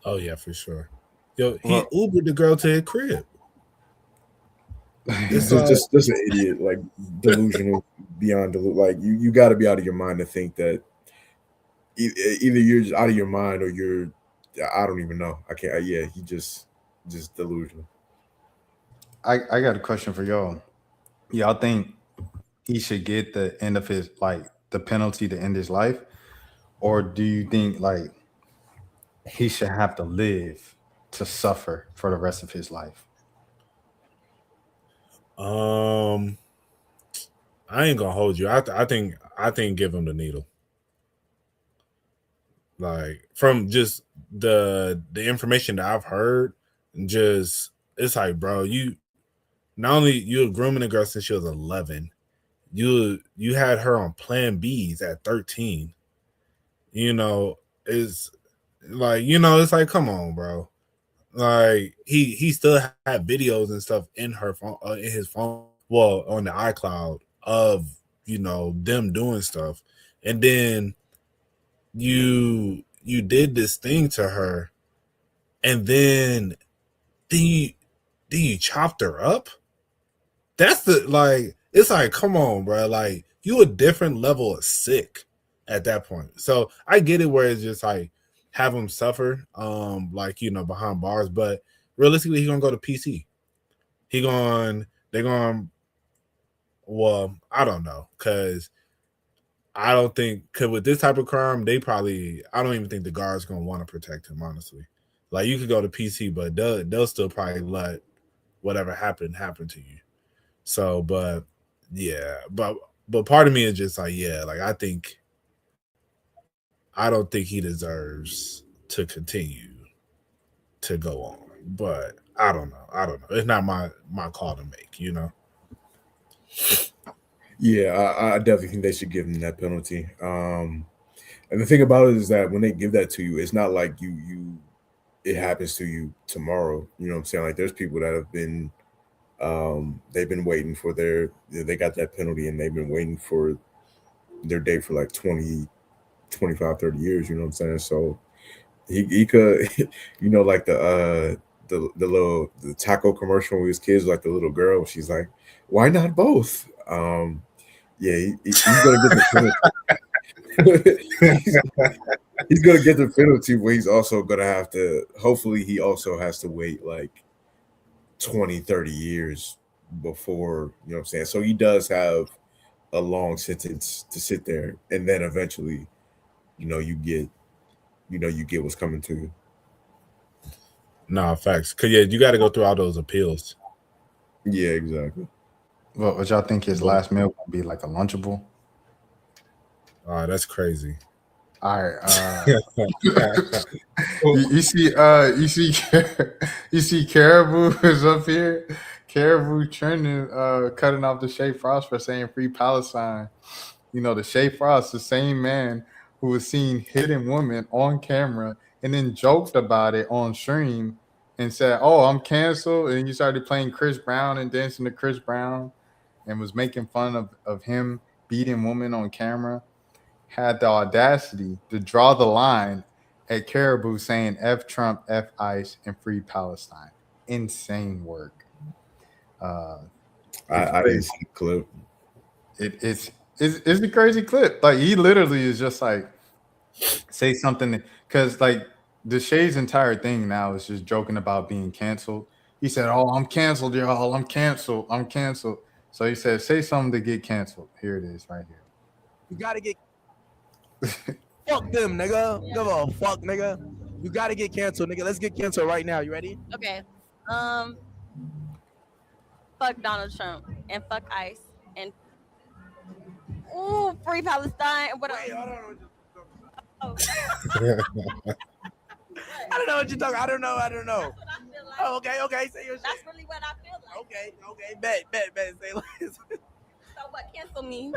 Oh yeah, for sure. Yo, he Well, Ubered the girl to his crib. It's Just an idiot, like delusional beyond like you got to be out of your mind to think that either you're just out of your mind or you're I don't even know. I can't. Yeah, he just delusional. I got a question for y'all. Y'all think he should get the end of his the penalty to end his life, or do you think he should have to live to suffer for the rest of his life? I ain't gonna hold you. I think give him the needle. Like from just the information that I've heard, just it's like, bro, you not only you were grooming a girl since she was 11, you had her on Plan Bs at 13. Is like it's like, come on, bro. Like he still had videos and stuff in her phone, in his phone, well, on the iCloud of them doing stuff, and then you did this thing to her, and then you chopped her up. That's it's like, come on, bro. Like you a different level of sick at that point. So I get it where it's just like have him suffer, behind bars, but realistically, he's gonna go to PC. They're going. Well, I don't know, because I don't think, because with this type of crime, I don't even think the guard's gonna want to protect him. Honestly, like you could go to PC, but they'll still probably let whatever happen to you. So, but yeah, but part of me is just like, yeah, like I don't think he deserves to continue to go on. But I don't know. It's not my call to make. Yeah, I definitely think they should give him that penalty. And the thing about it is that when they give that to you, it's not like it happens to you tomorrow. You know what I'm saying? Like there's people that have been they've been waiting for they got that penalty and they've been waiting for their day for like 20, 25, 30 years, you know what I'm saying? So he could like the taco commercial with his kids, like the little girl, she's like, why not both? Yeah, he's gonna get the penalty. he's gonna get the penalty, but he's also gonna have to, hopefully he also has to wait like 20, 30 years before, you know what I'm saying? So he does have a long sentence to sit there, and then eventually, you get you get what's coming to you. Nah, facts. Cause yeah, you got to go through all those appeals. Yeah, exactly. Well, what y'all think his last meal gonna be, like a Lunchable? That's crazy. All right. you see, you see, Caribou is up here. Caribou trending, cutting off the Shay Frost for saying "Free Palestine." The Shay Frost, the same man who was seen hitting women on camera and then joked about it on stream and said, "Oh, I'm canceled." And you started playing Chris Brown and dancing to Chris Brown and was making fun of him beating women on camera. Had the audacity to draw the line at Caribou saying F Trump, F ICE, and Free Palestine. Insane work. I didn't see the clip. It's a crazy clip. Like he literally is just like say something, because like the Shay's entire thing now is just joking about being canceled. He said, "Oh, I'm canceled, y'all. I'm canceled. I'm canceled." So he said, "Say something to get canceled." Here it is, right here. You gotta get fuck them, nigga. Give a fuck, nigga. You gotta get canceled, nigga. Let's get canceled right now. You ready? Okay. Fuck Donald Trump and fuck ICE and Free Palestine. What else? Wait, hold on. Oh. I don't know what you're talking. I don't know. That's what I feel like. Oh, okay. Say your shit. That's really what I feel like. Okay. Bet. Say less. So what? Cancel me.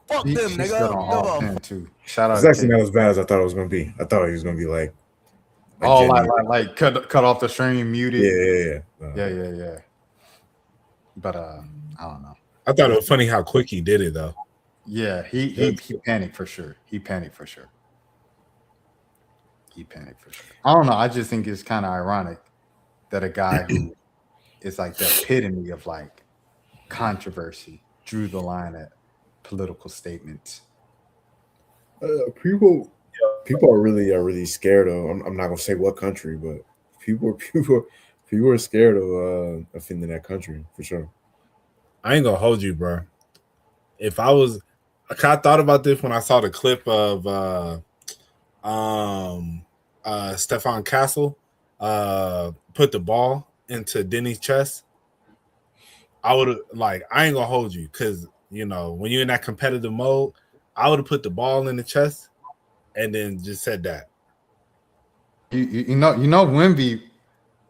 Fuck them, She's nigga. good on all Give a 10 too. Shout out It's to actually Kate. not as bad as I thought it was gonna be. I thought he was gonna be like Oh, genuine. like cut off the stream, muted. Yeah. But I don't know. I thought it was funny how quick he did it though. Yeah, he panicked for sure. He panicked for sure. I don't know. I just think it's kind of ironic that a guy who is like the epitome of like controversy drew the line at political statements. People are really scared of. I'm not gonna say what country, but people are scared of offending that country for sure. I ain't gonna hold you, bro. If I was, I thought about this when I saw the clip of Stefan Castle put the ball into Denny's chest. I would have I ain't gonna hold you because when you're in that competitive mode, I would have put the ball in the chest and then just said that. You know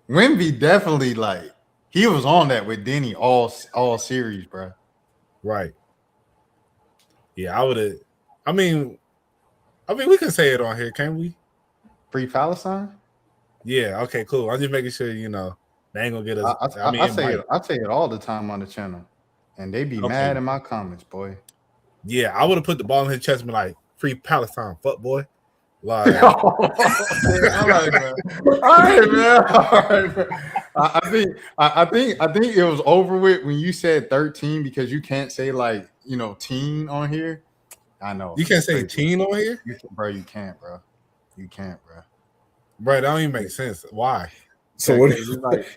Wimby definitely like he was on that with Denny all series, bro. Right. Yeah, I would have. I mean, we can say it on here, can't we? Free Palestine? Yeah. Okay. Cool. I'm just making sure they ain't gonna get us. I say it all the time on the channel, and they be mad in my comments, boy. Yeah, I would have put the ball in his chest and be like, "Free Palestine, fuck boy." Like, all right, man. I think it was over with when you said 13 because you can't say teen on here. I know you can't say teen on here, bro. You can't, bro. Bro, that don't even make sense. Why? So what?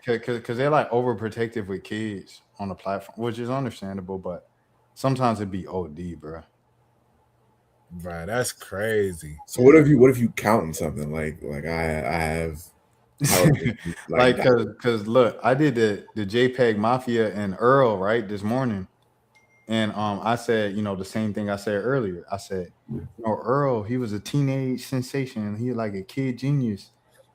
Because they're like overprotective with kids on the platform, which is understandable, but sometimes it'd be OD, bro. Bro, that's crazy. So what if you counting something like I have because look, I did the JPEG Mafia and Earl right this morning, and I said the same thing I said earlier. I said Earl, he was a teenage sensation. He was like a kid genius,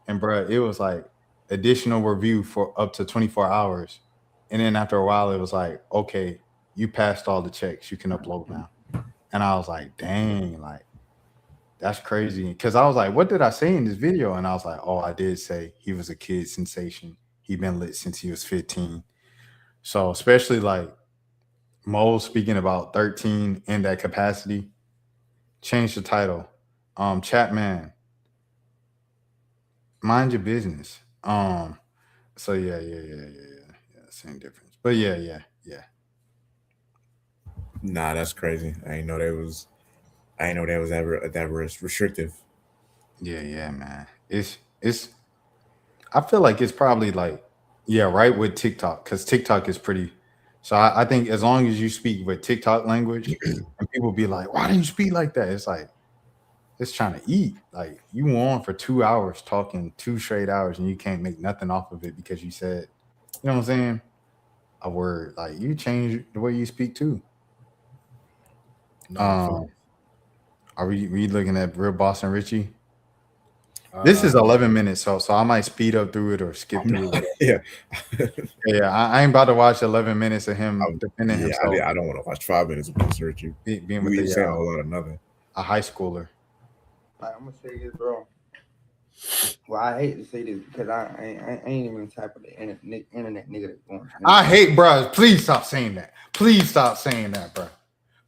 and bro, it was like additional review for up to 24 hours, and then after a while it was like, okay, you passed all the checks, you can upload now. And I was like, dang, like, that's crazy. Because I was like, what did I say in this video? And I was like, oh, I did say he was a kid sensation. He been lit since he was 15. So especially like Mo speaking about 13 in that capacity, change the title. Chatman, mind your business. So yeah, same difference. But yeah. Nah, that's crazy. I didn't know that was ever restrictive. Yeah, man. It's I feel like it's probably like right with TikTok because TikTok is pretty. So I think as long as you speak with TikTok language and people be like, why do you speak like that? It's like it's trying to eat. Like you on for 2 hours talking 2 straight hours and you can't make nothing off of it because you said, you know what I'm saying? A word. Like you change the way you speak too. No, are we looking at Real Boston Richie? This is 11 minutes, so I might speed up through it or skip through it. Yeah. I ain't about to watch 11 minutes of him defending himself. I don't want to watch 5 minutes of Boston Richie being with saying a whole lot of nothing. A high schooler. I'm gonna say this, bro. Well, I hate to say this because I ain't even the type of the internet nigga that's going. I hate, bro. Please stop saying that. Please stop saying that, bro.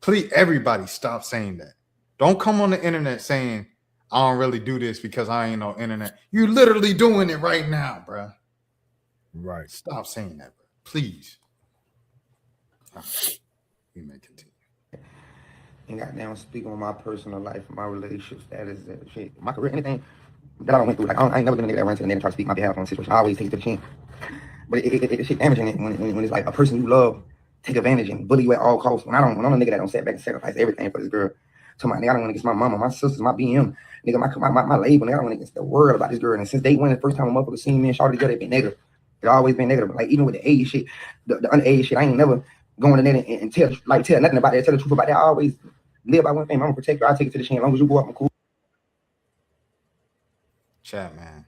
Please, everybody, stop saying that. Don't come on the internet saying I don't really do this because I ain't no internet. You're literally doing it right now, bro. Right. Stop saying that, bro. Please. Right. We may continue. And goddamn, speak on my personal life, my relationship status, shit, my career, anything that I went through. Like I ain't never been a nigga that run to the net and try to speak my behalf on a situation. I always take it to the chin. But it shit damaging it when it's like a person you love take advantage and bully you at all costs. When I'm a nigga that don't sit back and sacrifice everything for this girl. So my nigga, I don't want to get my mama, my sisters, my BM, nigga, my label, nigga, I don't want to get the word about this girl. And since day one, the first time a motherfucker seen me and Shawty together, it been negative. It always been negative. Like even with the age shit, the underage shit, I ain't never going to net and tell nothing about that, tell the truth about that. I always live by one thing. I'm gonna protect her. I take it to the chin. As long as you go up, I'm cool. Chat, man.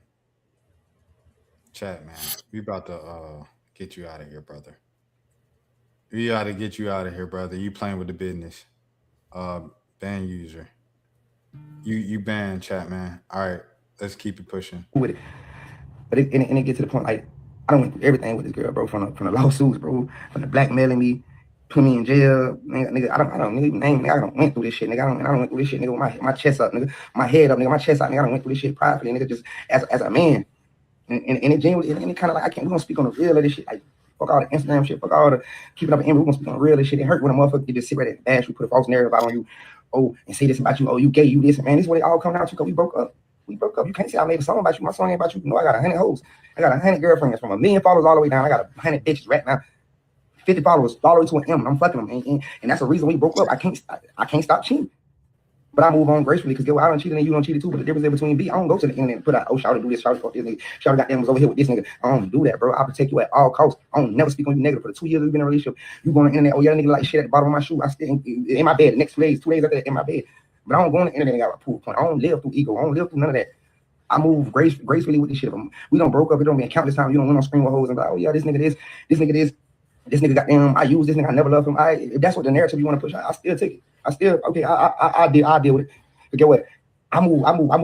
We about to get you out of here, brother. We got to get you out of here, brother. You playing with the business. Ban user. You ban chat, man. All right, let's keep it pushing. With it. But it gets to the point like I don't went through everything with this girl, bro. From the lawsuits, bro, from the blackmailing me, put me in jail, nigga. I don't even name, nigga. I don't went through this shit, nigga. I don't went through this shit, nigga. With my chest up, nigga. My head up, nigga. My chest out, nigga. I don't went through this shit privately, nigga. Just as a man, and it genuinely, and it kind of like I can't. We gonna speak on the real of this shit, like. Fuck all the Instagram shit. Fuck all the keeping up an image. We're gonna speak on the real this shit. It hurt when a motherfucker just sit right there and bash you, put a false narrative out on you. Oh, and say this about you. Oh, you gay, you this, and man. This is what it all come down to because we broke up. We broke up. You can't say I made a song about you. My song ain't about you. No, I got 100 hoes. I got 100 girlfriends from 1 million followers all the way down. I got 100 bitches right now. 50 followers all the way to an M. I'm fucking them. And that's the reason we broke up. I can't stop cheating. But I move on gracefully because I don't cheat and you don't cheat too. But the difference is between B, I don't go to the internet and put out, oh, Shawty do this, Shawty fuck this nigga. Shawty goddamn was over here with this nigga. I don't do that, bro. I protect you at all costs. I don't never speak on you negative. For the 2 years we've been in a relationship, you go on the internet, oh yeah, that nigga like shit at the bottom of my shoe. I still in my bed. The next 2 days after that, in my bed. But I don't go on the internet and got a proof point. I don't live through ego. I don't live through none of that. I move gracefully with this shit. We don't broke up. It don't be countless times. You don't win on screen with hoes and be like, oh yeah, this nigga goddamn, I use this nigga, I never love him. If that's what the narrative you want to push, I still take it. I deal with it. But get what? I move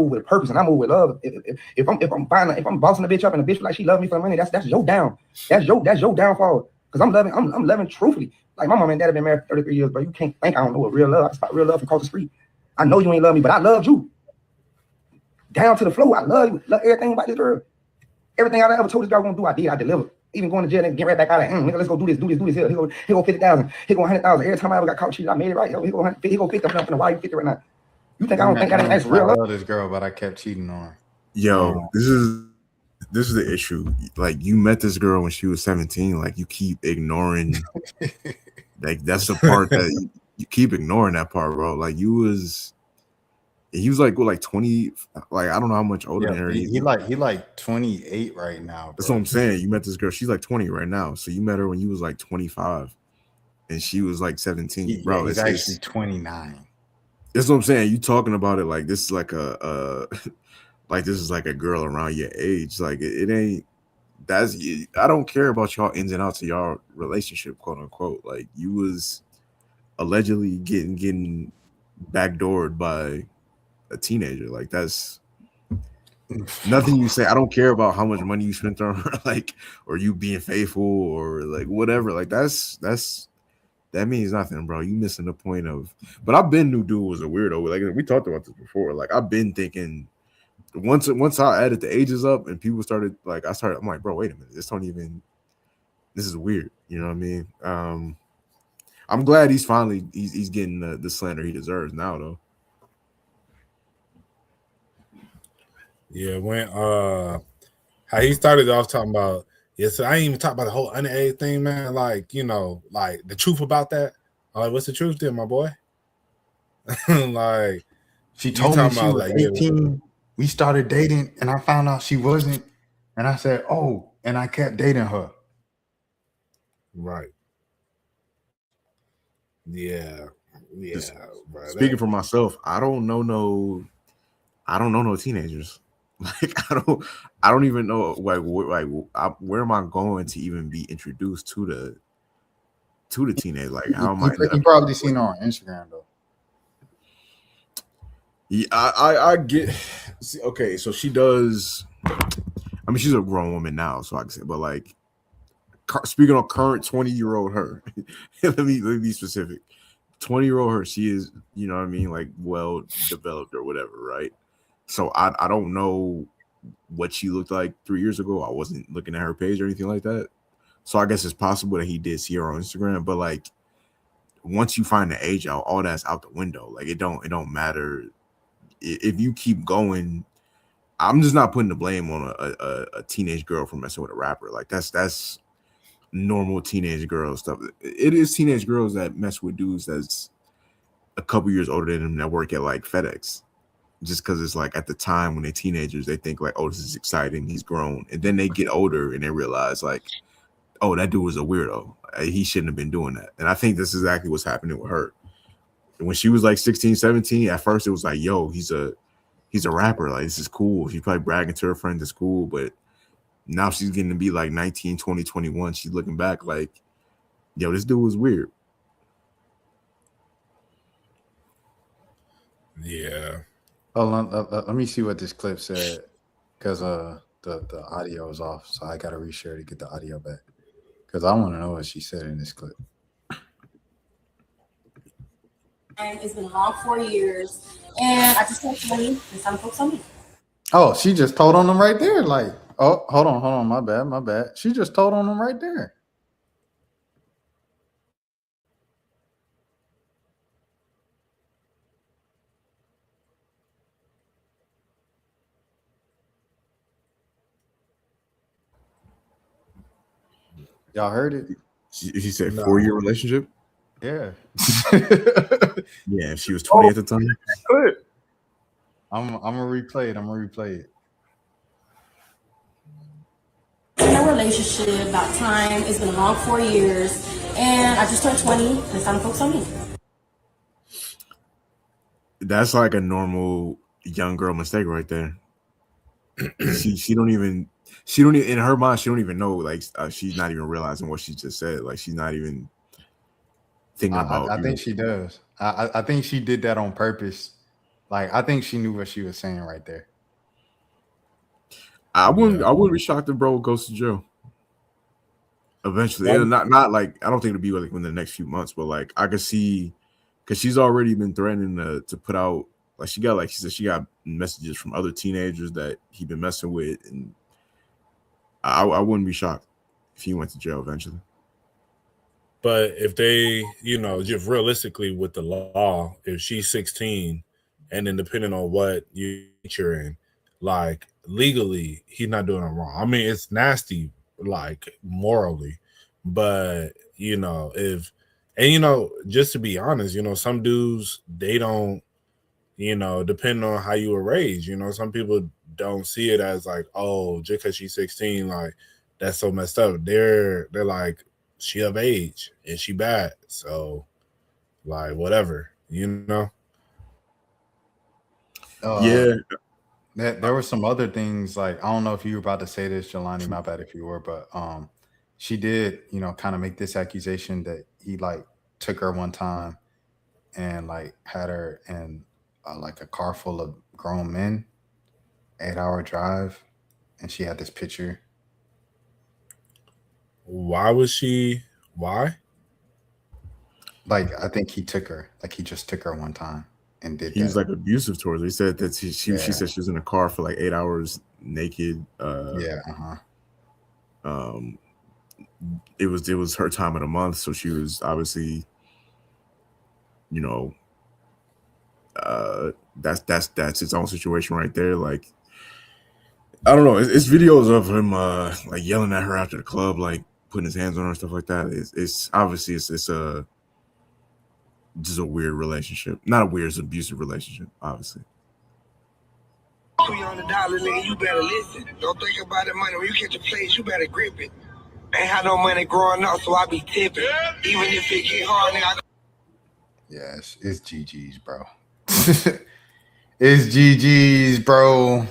with a purpose and I move with love. If I'm bossing a bitch up and a bitch like she love me for the money, that's your down. That's your downfall. Because I'm loving truthfully. Like my mom and dad have been married for 33 years, but you can't think I don't know what real love. I spot real love from across the street. I know you ain't love me, but I loved you. Down to the floor, I love you. Love everything about this girl. Everything I ever told this girl I'm gonna do, I did. I delivered. Even going to jail and get right back out of it. Nigga, let's go do this. Here go 50,000. Here go 100,000. Every time I ever got caught cheating, I made it right. Here go 50. I'm finna why you 50 right now. You think I don't think that's real love? I love this girl, but I kept cheating on her. Yo, this is the issue. Like you met this girl when she was 17. Like you keep ignoring. Like that's the part that you keep ignoring that part, bro. Like he was like what, like 20. Like I don't know how much older than her. He like 28 right now. Bro. That's what I'm saying. You met this girl. She's like 20 right now. So you met her when you was like 25, and she was like 17. Bro, he's actually 29. That's what I'm saying. You talking about it like this is like like this is like a girl around your age. Like it ain't. I don't care about y'all ins and outs of y'all relationship, quote unquote. Like you was allegedly getting backdoored by a teenager. Like that's nothing you say. I don't care about how much money you spent on her, like, or you being faithful or like whatever. Like that means nothing, bro. You missing the point of. But I've been knew dude was a weirdo. Like we talked about this before. Like I've been thinking once I added the ages up and people started like I'm like, bro, wait a minute. This is weird. You know what I mean? I'm glad he's finally he's getting the slander he deserves now though. Yeah, when how he started off talking about so I ain't even talk about the whole underage thing, man. Like, you know, like the truth about that. Like, what's the truth then, my boy? Like she told me she was 18. We started dating and I found out she wasn't. And I said, oh, and I kept dating her. Right. Yeah. Right. Speaking for myself, I don't know no teenagers. Like I don't even know where am I going to even be introduced to the teenage? Like how am I? You probably seen her on Instagram though. Yeah, I get. See, okay, so she does. I mean, she's a grown woman now, so I can say. But like, speaking on current 20-year-old her, let me be specific. 20-year-old her, she is, you know what I mean, like well developed or whatever, right? So I don't know what she looked like 3 years ago. I wasn't looking at her page or anything like that. So I guess it's possible that he did see her on Instagram. But like, once you find the age out, all that's out the window. Like it don't matter. If you keep going, I'm just not putting the blame on a teenage girl for messing with a rapper. Like that's normal teenage girl stuff. It is teenage girls that mess with dudes that's a couple years older than them that work at like FedEx. Just because it's like at the time when they're teenagers, they think like, oh, this is exciting. He's grown. And then they get older and they realize like, oh, that dude was a weirdo. He shouldn't have been doing that. And I think this is exactly what's happening with her. When she was like 16, 17, at first it was like, yo, he's a rapper. Like, this is cool. She's probably bragging to her friends at school. But now she's getting to be like 19, 20, 21. She's looking back like, yo, this dude was weird. Hold on, let me see what this clip said, because the audio is off, so I gotta reshare to get the audio back. Because I want to know what she said in this clip. And it's been a long 4 years, and I just turned 20, and some folks on me. Oh, she just told on them right there. Like, oh, hold on, my bad. She just told on them right there. Y'all heard it? She said 4-year relationship. Yeah. Yeah, she was 20 at the time. I'm gonna replay it. In a relationship, about time. It's been a long 4 years, and I just turned 20, and some folks on me. That's like a normal young girl mistake right there. she don't even in her mind, she don't even know, like, she's not even realizing what she just said. Like, she's not even thinking about. I think she does. I think she did that on purpose. Like, I think she knew what she was saying right there. I wouldn't be shocked if bro goes to jail eventually. It'll not like, I don't think it'll be like within the next few months, but like I could see, because she's already been threatening to put out, like, she said she got messages from other teenagers that he been messing with, and I wouldn't be shocked if he went to jail eventually. But if they, just realistically with the law, if she's 16, and then depending on what you're in, like, legally, he's not doing it wrong. I mean, it's nasty, like, morally, but just to be honest, some dudes, they don't, depending on how you were raised, some people don't see it as like, oh, just because she's 16, like, that's so messed up. They're like, she of age and she bad, so like, whatever, Yeah. There were some other things, like, I don't know if you were about to say this, Jelani, my bad if you were, but she did, kind of make this accusation that he, like, took her one time and, like, had her in like a car full of grown men, 8-hour drive, and she had this picture. Why? Like, I think he took her, like, he just took her one time and did He was that. like abusive towards her. He said that she said she was in a car for like 8 hours naked. It was her time of the month, so she was obviously, that's its own situation right there. Like, I don't know. It's videos of him like yelling at her after the club, like putting his hands on her and stuff like that. It's obviously it's just a weird relationship. Not a weird, it's an abusive relationship, obviously. $200, nigga, you better listen. Don't think about the money. When you catch a place, you better grip it. Ain't had no money growing up, so I be tipping. Even if it get hard, nigga. Yes, it's GG's, bro. It's GG's, bro.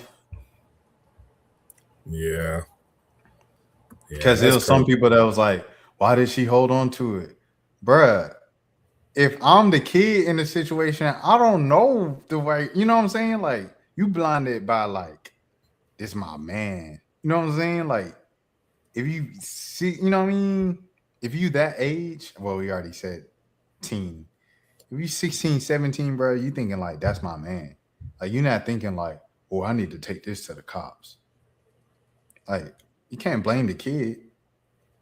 Yeah. Because there was some people that was like, why did she hold on to it? Bruh, if I'm the kid in the situation, I don't know the way, you know what I'm saying? Like, you blinded by, like, this my man. You know what I'm saying? Like, if you see, you know what I mean? If you that age, well, we already said teen. If you 16, 17, bro, you thinking like, that's my man. Like, you're not thinking like, oh, I need to take this to the cops. Like, you can't blame the kid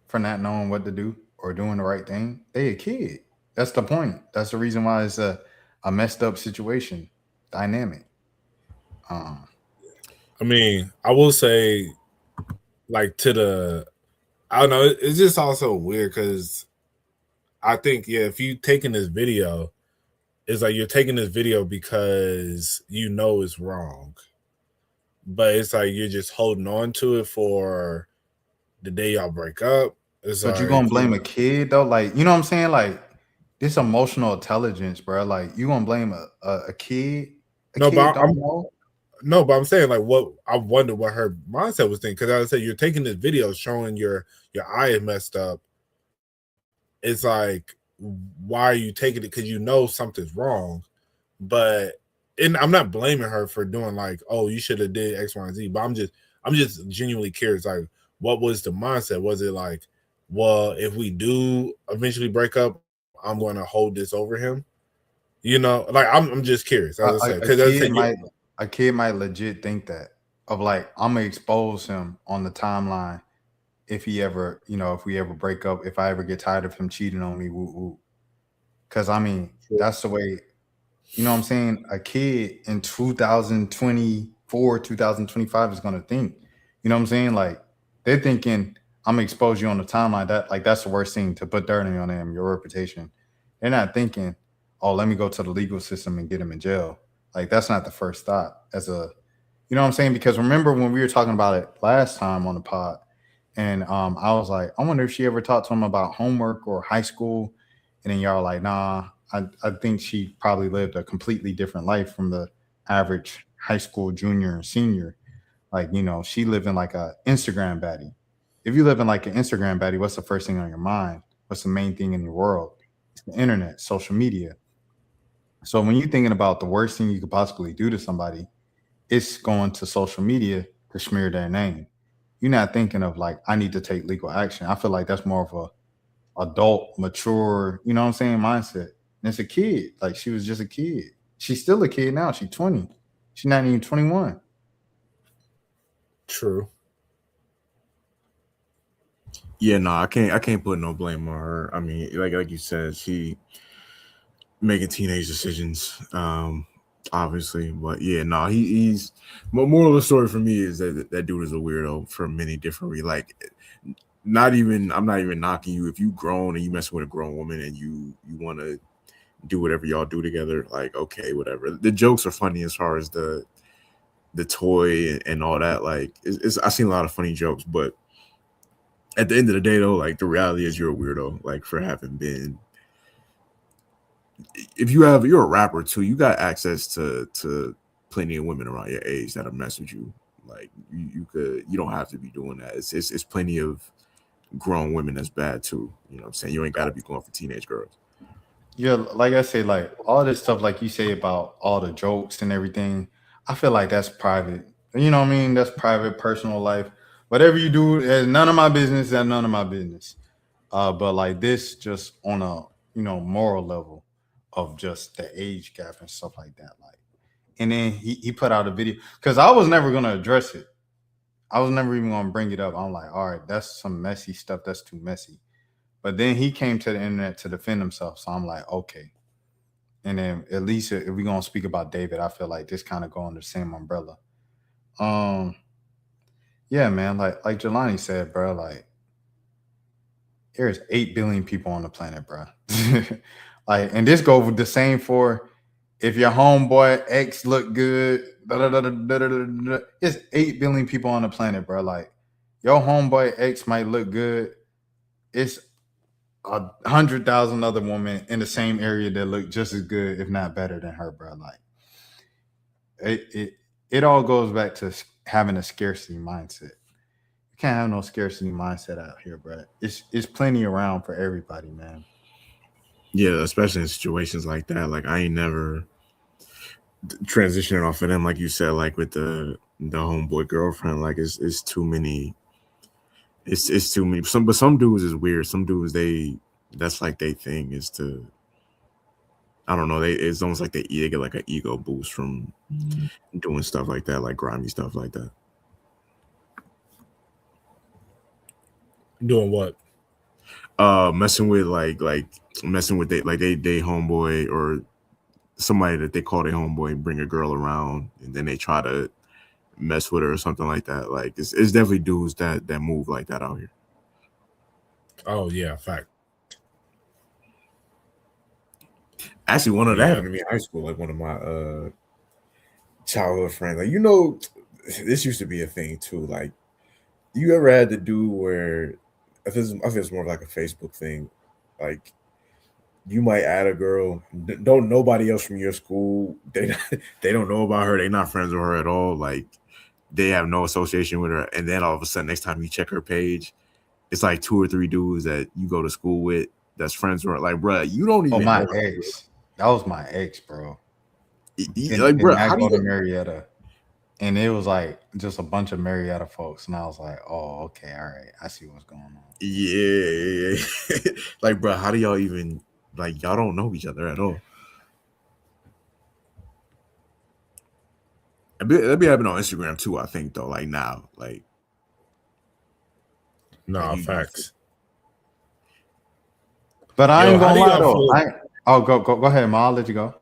for not knowing what to do or doing the right thing. They a kid. That's the point. That's the reason why it's a messed up situation dynamic. I mean, I will say, like, I don't know, it's just also weird because I think, if you taking this video, it's like you're taking this video because it's wrong, but it's like you're just holding on to it for the day y'all break up. It's but like, you're gonna blame a kid though? Like, you know what I'm saying? Like, this emotional intelligence, bro. Like, you gonna blame a kid? No, but I'm saying, like, what I wonder what her mindset was thinking, because I said you're taking this video showing your eye is messed up. It's like, why are you taking it? Because something's wrong, but and I'm not blaming her for doing like, oh, you should have did X, Y, and Z. But I'm just genuinely curious. Like, what was the mindset? Was it like, well, if we do eventually break up, I'm going to hold this over him? You know, like I'm just curious. As I said, because a kid might legit think that of like I'm gonna expose him on the timeline if he ever, if we ever break up, if I ever get tired of him cheating on me, woo woo. Because I mean, that's the way. You know what I'm saying? A kid in 2024, 2025 is gonna think. You know what I'm saying? Like they're thinking, I'm gonna expose you on the timeline. That's the worst thing to put dirt on them, your reputation. They're not thinking, oh, let me go to the legal system and get him in jail. Like that's not the first thought. You know what I'm saying? Because remember when we were talking about it last time on the pod, and I was like, I wonder if she ever talked to him about homework or high school, and then y'all were like, nah. I think she probably lived a completely different life from the average high school junior and senior. Like, she lived in like a Instagram baddie. If you live in like an Instagram baddie, what's the first thing on your mind? What's the main thing in your world? It's the internet, social media. So when you're thinking about the worst thing you could possibly do to somebody, it's going to social media to smear their name. You're not thinking of like, I need to take legal action. I feel like that's more of a adult, mature, you know what I'm saying, mindset. And it's a kid. Like she was just a kid. She's still a kid now. She's 20. She's not even 21. True. Yeah, no, I can't put no blame on her. I mean, like you said, she making teenage decisions, obviously. But yeah, no, he's. But moral of the story for me is that dude is a weirdo for many different reasons. Like, I'm not even knocking you if you grown and you messing with a grown woman and you want to do whatever y'all do together, like, okay, whatever. The jokes are funny as far as the toy and all that. Like, I've seen a lot of funny jokes, but at the end of the day, though, like the reality is you're a weirdo. Like for having been, you're a rapper too. You got access to plenty of women around your age that'll mess with you. Like you don't have to be doing that. It's plenty of grown women that's bad too. You know what I'm saying? You ain't got to be going for teenage girls. Yeah, like I say, like all this stuff, like you say about all the jokes and everything, I feel like that's private. You know what I mean? That's private, personal life. Whatever you do, is none of my business. That's none of my business. But like this, just on a moral level of just the age gap and stuff like that. Like, and then he put out a video because I was never gonna address it. I was never even gonna bring it up. I'm like, all right, that's some messy stuff. That's too messy. But then he came to the internet to defend himself. So I'm like, okay. And then at least if we're gonna speak about David, I feel like this kind of go under the same umbrella. Yeah, man, like Jelani said, bro, like there's 8 billion people on the planet, bro. Like, and this goes with the same for if your homeboy X look good, it's 8 billion people on the planet, bro. Like your homeboy X might look good. It's 100,000 other women in the same area that look just as good, if not better than her, bro. Like it all goes back to having a scarcity mindset. You can't have no scarcity mindset out here, bro. It's plenty around for everybody, man. Yeah, especially in situations like that. Like I ain't never transitioning off of them, like you said, like with the homeboy girlfriend. Like it's too many. It's too many. Some dudes is weird. Some dudes that's like their thing is to, I don't know. It's almost like they get like an ego boost from doing stuff like that, like grimy stuff like that. Doing what? Messing with messing with they homeboy or somebody that they call their homeboy and bring a girl around and then they try to mess with her or something like that. Like it's definitely dudes that move like that out here. Oh yeah, fact. Actually, one of that happened to me in high school. Like one of my childhood friends. Like this used to be a thing too. Like you ever had to do where I think it's more like a Facebook thing. Like you might add a girl, don't nobody else from your school. They don't know about her. They're not friends with her at all. Like they have no association with her. And then all of a sudden, next time you check her page, it's like 2 or 3 dudes that you go to school with that's friends with her. Like, bro, you don't even. Oh, my ex. That was my ex, bro. Like, bro, I how do go to you? Marietta, and it was like just a bunch of Marietta folks, and I was like, oh, okay, all right, I see what's going on. Yeah. Like, bro, how do y'all even like? Y'all don't know each other at all. That'd be happening on Instagram too. I think though, like now, like No, you facts. But I Yo, ain't how gonna do lie y'all though. feel? Go ahead, Ma. I'll let you go.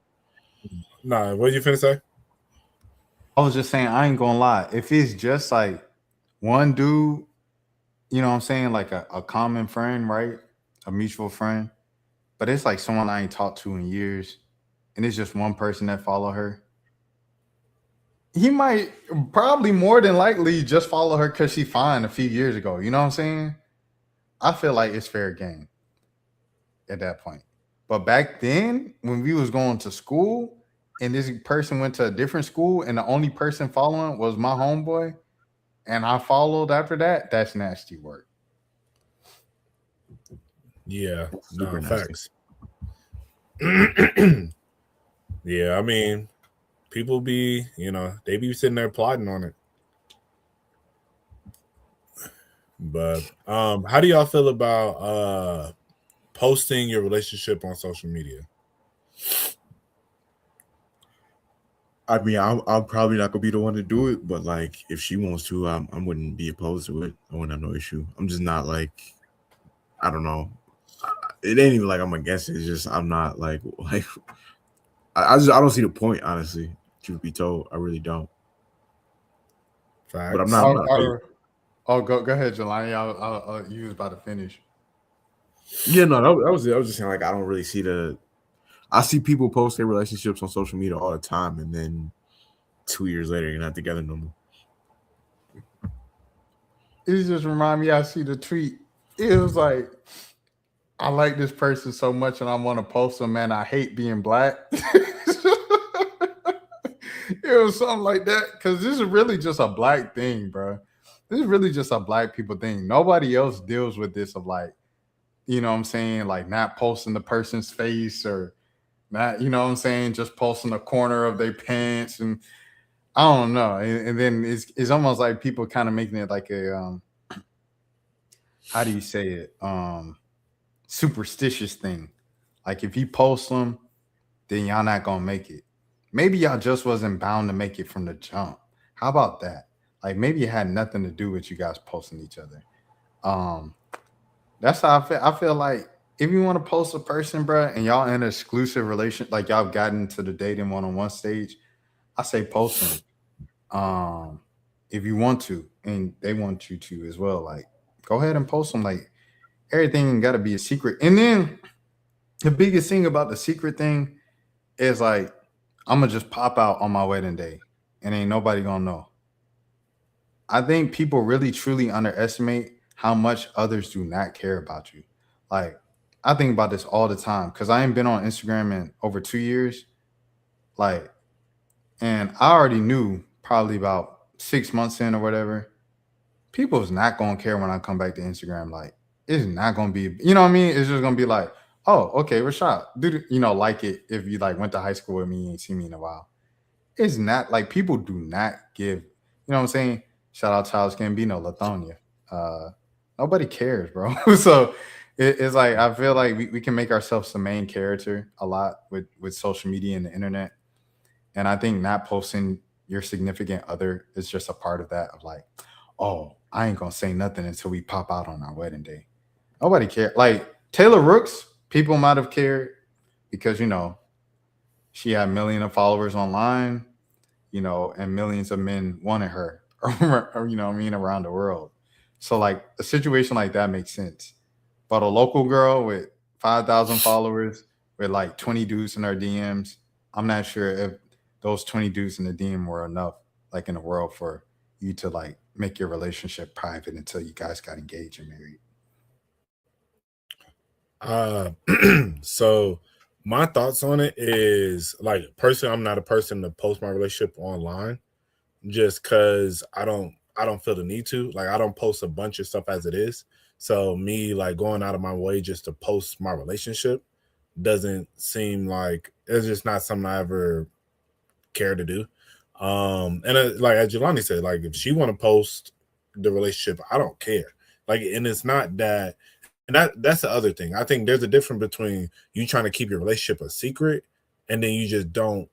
Nah, what you finna say? I was just saying, I ain't gonna lie. If it's just like one dude, you know what I'm saying, like a common friend, right? A mutual friend, but it's like someone I ain't talked to in years, and it's just one person that follow her. He might probably more than likely just follow her because she fine a few years ago. You know what I'm saying? I feel like it's fair game at that point. But back then, when we was going to school, and this person went to a different school, and the only person following was my homeboy, and I followed after that, that's nasty work. Yeah, super no, nasty. facts. Yeah, I mean, people be, they be sitting there plotting on it. But how do y'all feel about posting your relationship on social media? I mean, I'm probably not gonna be the one to do it, but like, if she wants to, I wouldn't be opposed to it. I wouldn't have no issue. I'm just not like, I don't know. It ain't even like I'm against it. It's just I'm not like I don't see the point, honestly. Truth be told, I really don't. Facts. But I'm not. Go ahead, Jelani. You was about to finish. Yeah, no, that was it. I was just saying, like, I don't really see I see people post their relationships on social media all the time, and then 2 years later, you're not together no more. It just remind me. I see the tweet. It was like, I like this person so much, and I want to post them. Man, I hate being black. It was something like that because this is really just a black thing, bro. This is really just a black people thing. Nobody else deals with this of like, you know what I'm saying, like not posting the person's face or not, you know what I'm saying, just posting a corner of their pants, and I don't know. And then it's almost like people kind of making it like a how do you say it, superstitious thing. Like if you post them, then y'all not gonna make it. Maybe y'all just wasn't bound to make it from the jump. How about that? Like maybe it had nothing to do with you guys posting each other. That's how I feel. I feel like if you want to post a person, bro, and y'all in an exclusive relation, like y'all gotten to the dating one-on-one stage, I say post them. If you want to, and they want you to as well, like go ahead and post them. Like everything got to be a secret. And then the biggest thing about the secret thing is like I'm gonna just pop out on my wedding day, and ain't nobody gonna know. I think people really truly underestimate how much others do not care about you. Like I think about this all the time because I ain't been on Instagram in over 2 years. Like, and I already knew probably about 6 months in or whatever, people is not gonna care when I come back to Instagram. Like, it's not gonna be, you know what I mean? It's just gonna be like, oh, okay, Rashad, like it if you like went to high school with me and ain't seen me in a while. It's not like people do not give, you know what I'm saying? Shout out Charles Gambino, Lathonia. Nobody cares, bro. So it's like I feel like we can make ourselves the main character a lot with social media and the internet. And I think not posting your significant other is just a part of that of like, oh, I ain't gonna say nothing until we pop out on our wedding day. Nobody cares. Like Taylor Rooks, people might have cared because she had millions of followers online, and millions of men wanted her, or what I mean, around the world. So like a situation like that makes sense. But a local girl with 5,000 followers with like 20 dudes in her DMs, I'm not sure if those 20 dudes in the DM were enough, like in the world, for you to like make your relationship private until you guys got engaged and married. So my thoughts on it is like personally, I'm not a person to post my relationship online just because I don't feel the need to. Like I don't post a bunch of stuff as it is. So me like going out of my way just to post my relationship doesn't seem like it's just not something I ever care to do. And like as Jelani said, like if she want to post the relationship, I don't care. Like, and it's not that, and that's the other thing. I think there's a difference between you trying to keep your relationship a secret and then you just don't.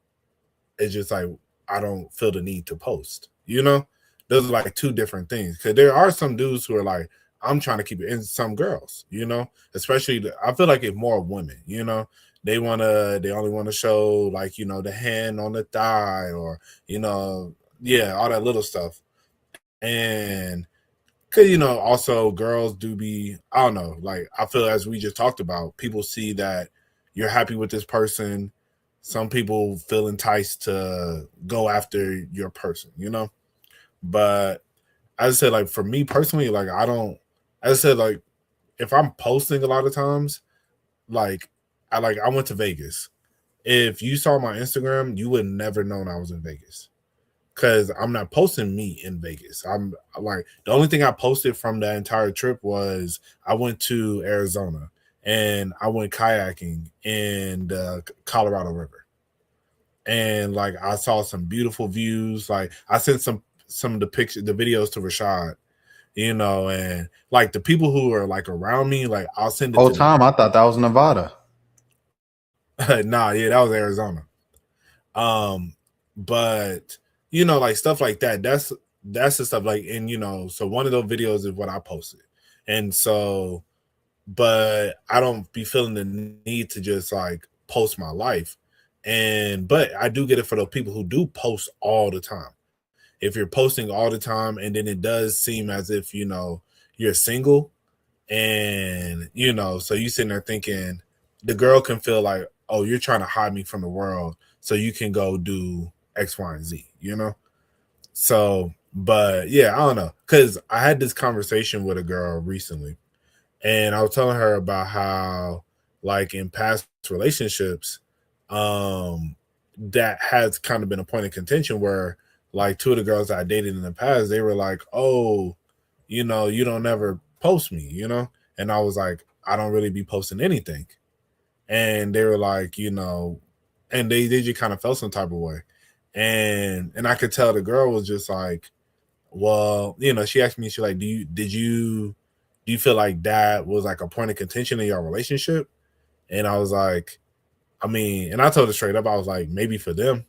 It's just like I don't feel the need to post. You know, those are like two different things. Because there are some dudes who are like, I'm trying to keep it, and some girls, you know, especially I feel like it's more women, you know, they only want to show like, you know, the hand on the thigh or, you know, yeah, all that little stuff. And cause you know, also girls do be, I don't know, like I feel as we just talked about, people see that you're happy with this person. Some people feel enticed to go after your person, you know, but as I said, like for me personally, like I don't, as I said, like if I'm posting a lot of times, like I went to Vegas. If you saw my Instagram, you would never known I was in Vegas because I'm not posting me in Vegas. I'm like the only thing I posted from that entire trip was I went to Arizona and I went kayaking in the Colorado River, and like I saw some beautiful views. Like I sent some of the pictures, the videos to Rashad, you know, and like the people who are like around me, like I'll send it Whole to time I thought that was Nevada. Nah, yeah, that was Arizona. But you know, like stuff like that. That's the stuff like, and you know, so one of those videos is what I posted, and so, but I don't be feeling the need to just like post my life, and but I do get it for those people who do post all the time. If you're posting all the time, and then it does seem as if you know you're single, and you know, so you sitting there thinking the girl can feel like, oh, you're trying to hide me from the world so you can go do X, Y, and Z, you know? So, but yeah, I don't know. Cause I had this conversation with a girl recently and I was telling her about how like in past relationships, that has kind of been a point of contention where like two of the girls that I dated in the past, they were like, oh, you know, you don't ever post me, you know? And I was like, I don't really be posting anything. And they were like, you know, and they just kind of felt some type of way. And I could tell the girl was just like, well, you know, she asked me, she's like, do you feel like that was like a point of contention in your relationship? And I was like, I mean, and I told her straight up, I was like, maybe for them.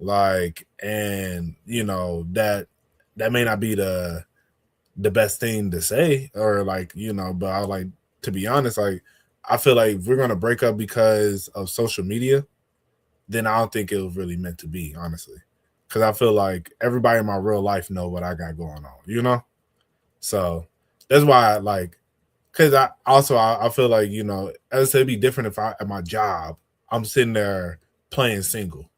Like, and you know, that may not be the best thing to say, or like, you know, but I was like, to be honest, like I feel like if we're gonna break up because of social media, then I don't think it was really meant to be, honestly. Because I feel like everybody in my real life know what I got going on, you know? So that's why I like, because I feel like, you know, as I said, it'd be different if I at my job, I'm sitting there playing single,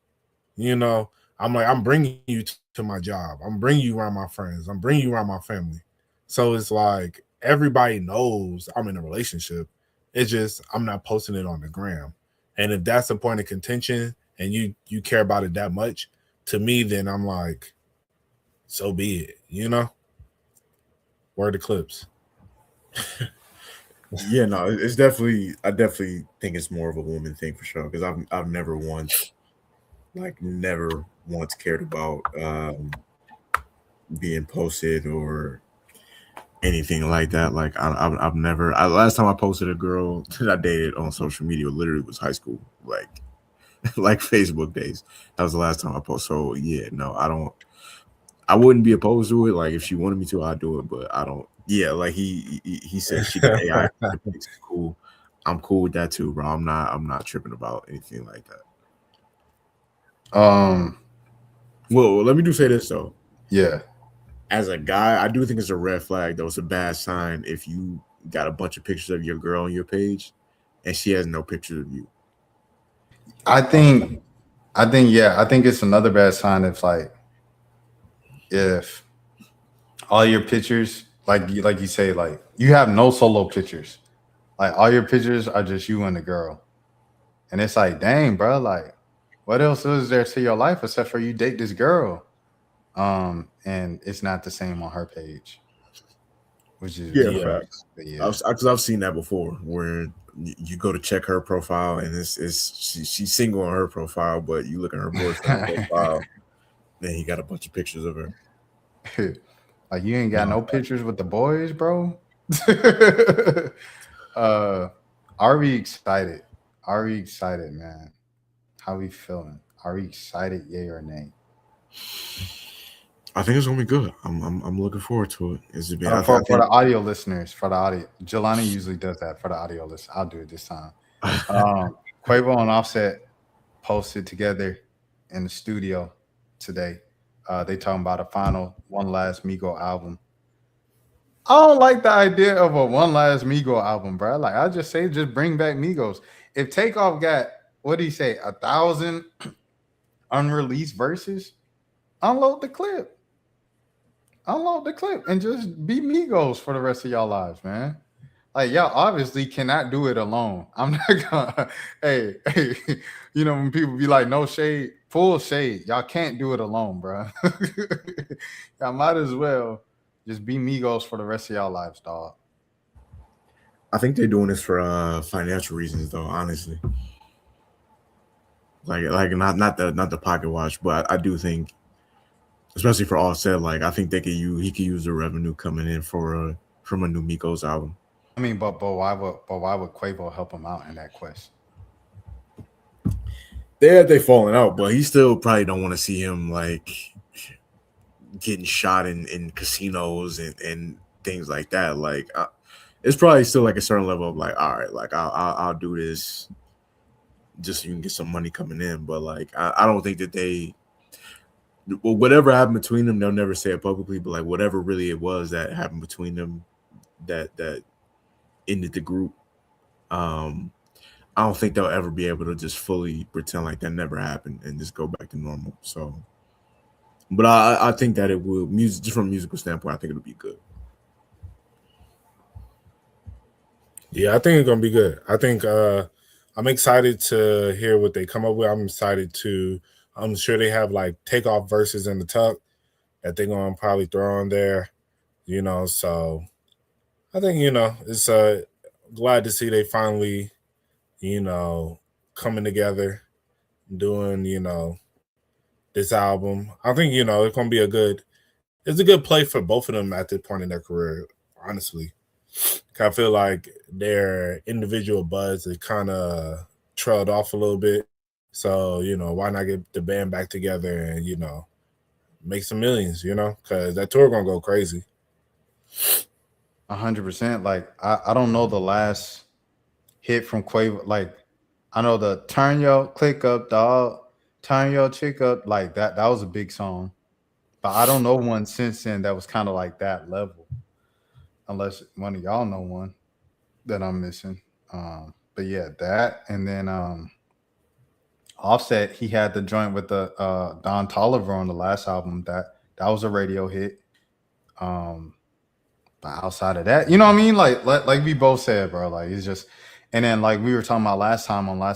you know? I'm like, I'm bringing you to my job. I'm bringing you around my friends. I'm bringing you around my family. So it's like, everybody knows I'm in a relationship. It's just, I'm not posting it on the gram. And if that's a point of contention and you care about it that much, to me, then I'm like, so be it, you know? Word to clips. Yeah, no, it's definitely, I definitely think it's more of a woman thing for sure. Because I've never once cared about being posted or anything like that. Like I've never. Last time I posted a girl that I dated on social media literally was high school, like like Facebook days. That was the last time I posted. So yeah, no, I don't. I wouldn't be opposed to it. Like if she wanted me to, I'd do it. But I don't. Yeah, like he said she got AI. It's cool. I'm cool with that too, bro. I'm not tripping about anything like that. Well, let me do say this though. Yeah. As a guy, I do think it's a red flag though. It's a bad sign if you got a bunch of pictures of your girl on your page and she has no pictures of you. I think it's another bad sign if all your pictures, like you say, like you have no solo pictures. Like all your pictures are just you and the girl. And it's like, dang, bro, like what else is there to your life except for you date this girl? And it's not the same on her page. Which is facts. Yeah. Because I've seen that before where you go to check her profile, and she's single on her profile, but you look at her boyfriend profile, and he got a bunch of pictures of her. Like you ain't got no pictures with the boys, bro. Are we excited? Are we excited, man? How we feeling? Are we excited? Yay or nay? I think it's gonna be good. I'm looking forward to it. For the audio listeners, Jelani usually does that for the audio listeners. I'll do it this time. Quavo and Offset posted together in the studio today. They talking about a final One Last Migo album. I don't like the idea of a One Last Migo album, bro. Like I just say, just bring back Migos. If Takeoff got, what did he say, 1,000 unreleased verses, unload the clip and just be Migos for the rest of y'all lives, man. Like y'all obviously cannot do it alone. I'm not gonna hey, you know, when people be like no shade, full shade, y'all can't do it alone, bro. Y'all might as well just be Migos for the rest of y'all lives, dog. I think they're doing this for financial reasons, though. Honestly, like not the pocket watch, but I do think, especially for Offset, like I think he could use the revenue coming in from a new Migos album. I mean, but why would Quavo help him out in that quest? They falling out, but he still probably don't want to see him like getting shot in casinos and things like that. Like it's probably still like a certain level of like, all right, like I'll do this just so you can get some money coming in. But like I don't think that whatever happened between them, they'll never say it publicly, but like whatever really it was that happened between them that ended the group, I don't think they'll ever be able to just fully pretend like that never happened and just go back to normal. So, but I think that it will, just from a musical standpoint, I think it'll be good. Yeah, I think it's gonna be good. I think I'm excited to hear what they come up with. I'm sure they have like Takeoff verses in the tuck that they're gonna probably throw on there, you know. So I think, you know, it's glad to see they finally, you know, coming together, doing, you know, this album. I think, you know, it's a good play for both of them at this point in their career, honestly. I feel like their individual buzz has kind of trailed off a little bit. So, you know, why not get the band back together and, you know, make some millions, you know, because that tour going to go crazy. 100%. Like, I don't know the last hit from Quavo. Like, I know the Turn Your Click Up, dog. Turn Your Chick Up. Like, that was a big song. But I don't know one since then that was kind of like that level. Unless one of y'all know one that I'm missing. But yeah, that. And then Offset, he had the joint with the Don Toliver on the last album. That was a radio hit. But outside of that, you know what I mean? Like we both said, bro. Like it's just, and then like we were talking about last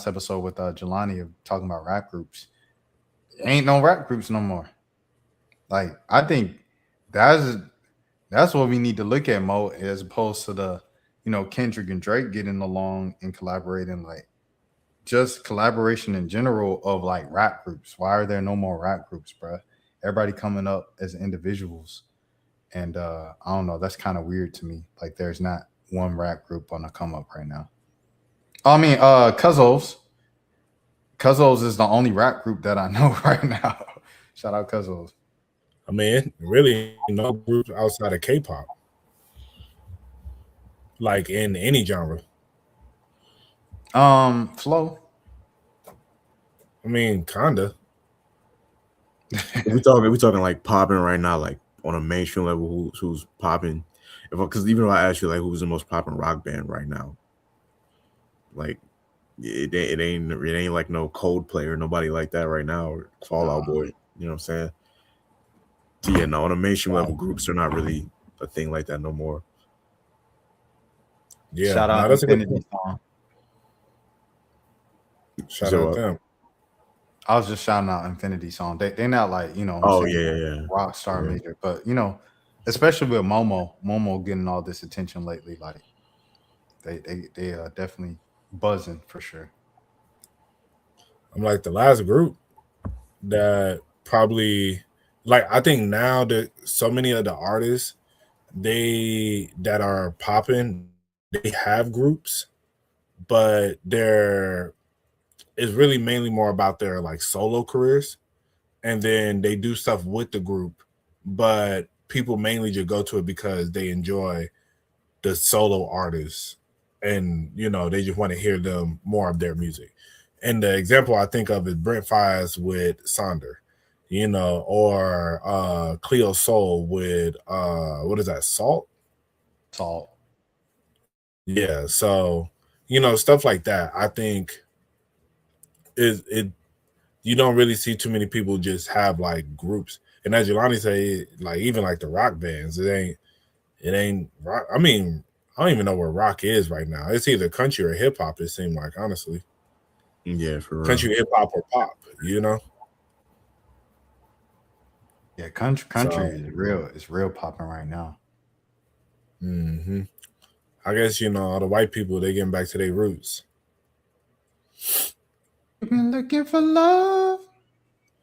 episode with Jelani, talking about rap groups. Ain't no rap groups no more. Like I think that's what we need to look at, Mo, as opposed to the, you know, Kendrick and Drake getting along and collaborating. Like just collaboration in general of like rap groups. Why are there no more rap groups, bro? Everybody coming up as individuals. And I don't know, that's kind of weird to me. Like there's not one rap group on the come up right now. I mean, Cuzzo's is the only rap group that I know right now. Shout out Cuzzo's. I mean, really no group outside of K-pop. Like in any genre. Flow. I mean, kinda. we talking like popping right now, like on a mainstream level, who's popping? Because even if I ask you like who's the most popping rock band right now, like it ain't like no Coldplay or nobody like that right now, or Fall Out Boy. You know what I'm saying? So yeah, no, on a mainstream level, groups are not really a thing like that no more. Yeah, shout out Infinity Song. Shout out them. I was just shouting out Infinity Song. They're not like, you know, rock star major, but you know, especially with Momo getting all this attention lately, like they definitely buzzing for sure. I'm like the last group that probably like I think now that so many of the artists that are popping, they have groups, but it's really mainly more about their like solo careers, and then they do stuff with the group, but people mainly just go to it because they enjoy the solo artists, and they just want to hear them more of their music. And the example I think of is Brent Fires with Sonder, or Cleo Soul with what is that, Salt? Yeah, so stuff like that. I think it you don't really see too many people just have like groups. And as Jelani say, like even like the rock bands, it ain't rock. I mean, I don't even know where rock is right now. It's either country or hip hop. It seemed like, honestly. Yeah, for real. Country, hip hop, or pop. Yeah, country is real. It's real popping right now. Mm-hmm. I guess all the white people, they getting back to their roots. You've been looking for love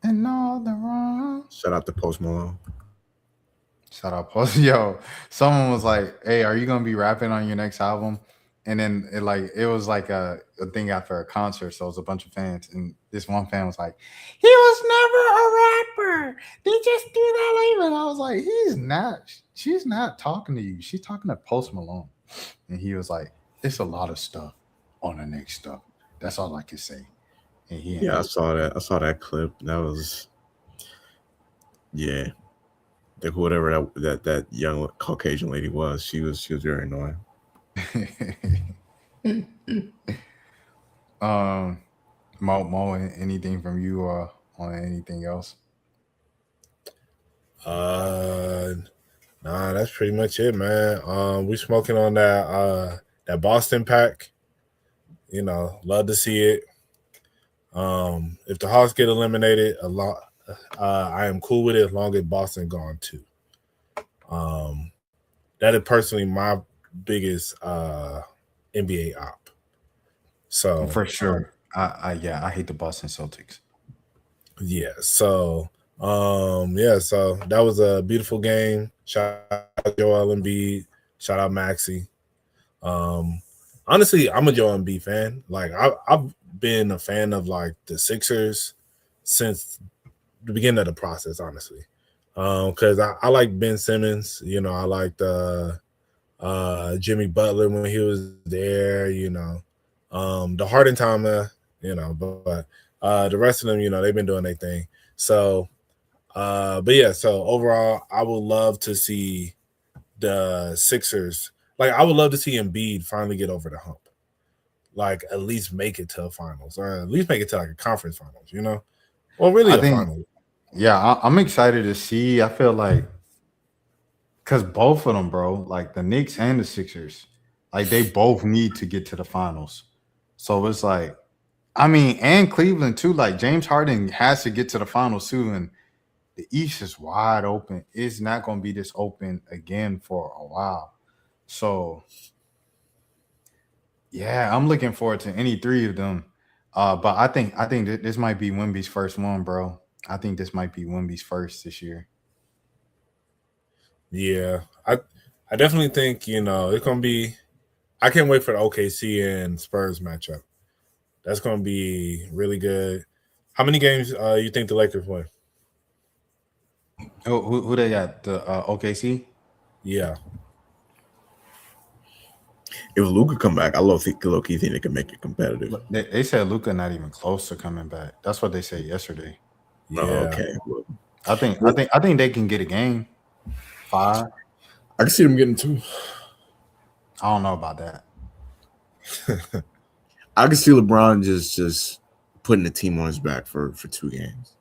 and all the wrong. Shout out to Post Malone. Shout out Post. Yo, someone was like, "Hey, are you gonna be rapping on your next album?" And then it was like a thing after a concert, so it was a bunch of fans, and this one fan was like, "He was never a rapper. They just do that later." And I was like, "He's not. She's not talking to you. She's talking to Post Malone." And he was like, "It's a lot of stuff on the next stuff. That's all I can say." And I saw that. I saw that clip. That was, yeah. Like whatever that young Caucasian lady was, she was very annoying. Mo, anything from you or on anything else? Nah, that's pretty much it, man. We smoking on that Boston pack. Love to see it. If the Hawks get eliminated, I am cool with it as long as Boston gone too. That is personally my biggest NBA op. So for sure, I hate the Boston Celtics. Yeah, so so that was a beautiful game. Shout out Joel Embiid. Shout out Maxey. Honestly, I'm a Joel Embiid fan. Like I've been a fan of like the Sixers since the beginning of the process, honestly. Because I like Ben Simmons, I liked Jimmy Butler when he was there, the Harden time, but the rest of them, they've been doing their thing. So, but yeah, so overall, I would love to see the Sixers. Like, I would love to see Embiid finally get over the hump. Like, at least make it to a finals, or at least make it to like a conference finals, Well, really, a finals. Yeah, I'm excited to see. I feel like because both of them, bro, like the Knicks and the Sixers, like they both need to get to the finals. So it's like, I mean, and Cleveland too. Like James Harden has to get to the finals too, and the East is wide open. It's not going to be this open again for a while. So, yeah, I'm looking forward to any three of them. But I think that this might be Wemby's first one, bro. I think this might be Wemby's first this year. Yeah, I definitely think it's gonna be. I can't wait for the OKC and Spurs matchup. That's gonna be really good. How many games you think the Lakers win? Who they got? The OKC? Yeah. If Luka come back, I low-key think they can make it competitive. They said Luka not even close to coming back. That's what they said yesterday. Yeah. Oh, okay. Well, I think they can get a game. 5. I can see them getting 2. I don't know about that. I can see LeBron just putting the team on his back for 2 games.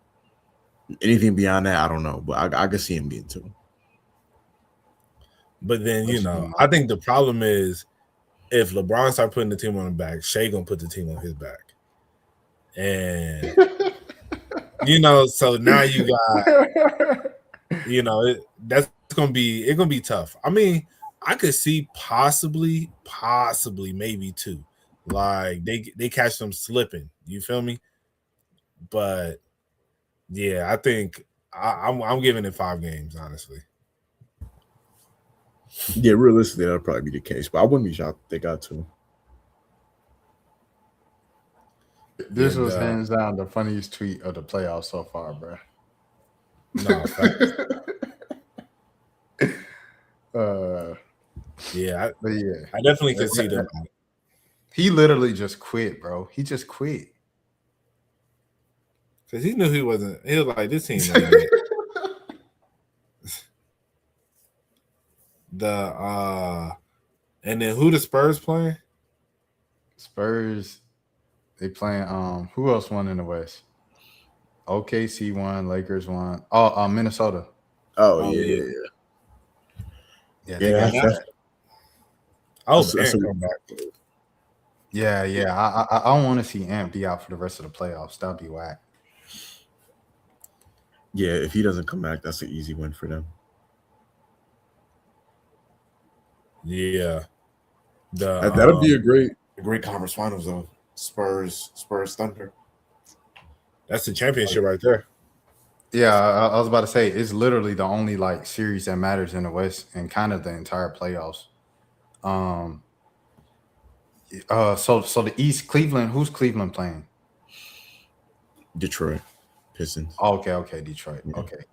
Anything beyond that, I don't know, but I can see him getting 2. But then I think the problem is if LeBron start putting the team on his back, Shea gonna put the team on his back, and so now you got that's gonna be tough. I mean, I could see possibly maybe 2, Like they catch them slipping. You feel me? But yeah, I think I'm giving it 5 games, honestly. Yeah, realistically, that'll probably be the case. But I wouldn't be shocked if they got 2. This was hands down the funniest tweet of the playoffs so far, bro. No, yeah, I definitely could see them. He literally just quit, bro. He just quit because he knew he wasn't. He was like, this team. And then who the Spurs playing? Spurs. They playing. Who else won in the West? OKC won. Lakers won. Oh, Minnesota. Oh yeah. Oh, come back. Yeah. I don't want to see Ant be out for the rest of the playoffs. That'd be whack. Yeah, if he doesn't come back, that's an easy win for them. Yeah, that'll be a great conference finals though. Spurs Thunder. That's the championship right there. Yeah, I was about to say it's literally the only like series that matters in the West and kind of the entire playoffs. So the East, Cleveland. Who's Cleveland playing? Detroit Pistons. Oh, okay, Detroit. Yeah. Okay.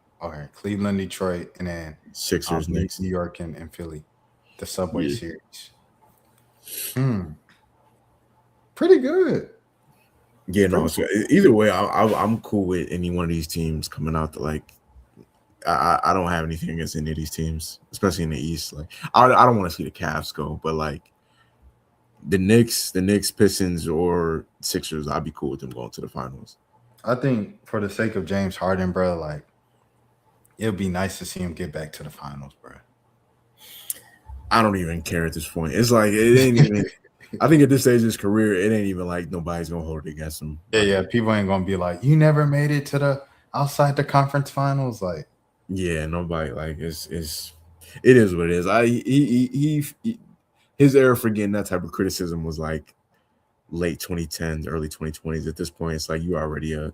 Cleveland, Detroit, and then Sixers next. New York and Philly. The Subway Series. Pretty good. Yeah, no. So either way, I'm cool with any one of these teams coming out. I don't have anything against any of these teams, especially in the East. Like, I don't want to see the Cavs go, but like the Knicks, Pistons, or Sixers, I'd be cool with them going to the finals. I think for the sake of James Harden, bro, like it would be nice to see him get back to the finals, bro. I don't even care at this point. It's like it ain't even. I think at this stage of his career, it ain't even like nobody's gonna hold it against him. Yeah. People ain't gonna be like, you never made it to the outside the conference finals, like. Yeah, nobody like it is what it is. His era for getting that type of criticism was like late 2010s, early 2020s. At this point, it's like you already a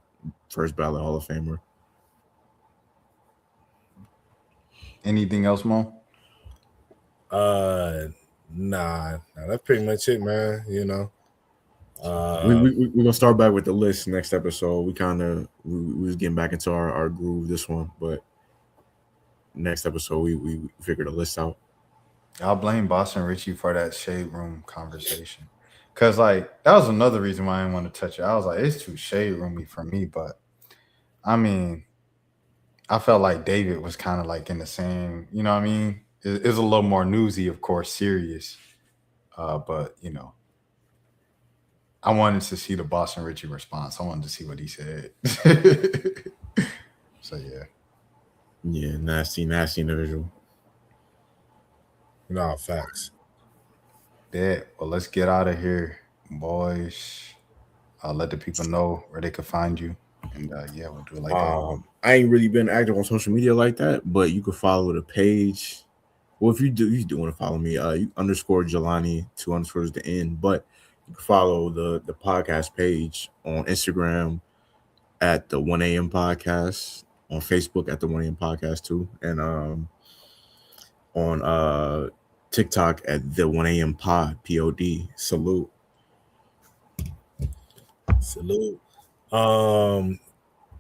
first ballot Hall of Famer. Anything else, Mo? Nah, that's pretty much it, man. You know, we're gonna start back with the list next episode. We was getting back into our groove this one, but next episode we figured a list out. I'll blame Boston Richie for that shade room conversation, cause like that was another reason why I didn't want to touch it. I was like, it's too shade roomy for me, but I mean, I felt like David was kind of like in the same, you know what I mean? It's a little more newsy, of course, serious. But, you know, I wanted to see the Boston Richie response. I wanted to see what he said. So, yeah. Yeah, nasty individual. No, facts. Yeah, well, let's get out of here, boys. Let the people know where they can find you. And, yeah, we'll do it like that. I ain't really been active on social media like that, but you can follow the page. Well, if you do want to follow me, you _ Jelani, 2 underscores the end. But you can follow the podcast page on Instagram at the 1 a.m. podcast, on Facebook at the 1 a.m. podcast too, and on TikTok at the 1 a.m. pod, POD. Salute.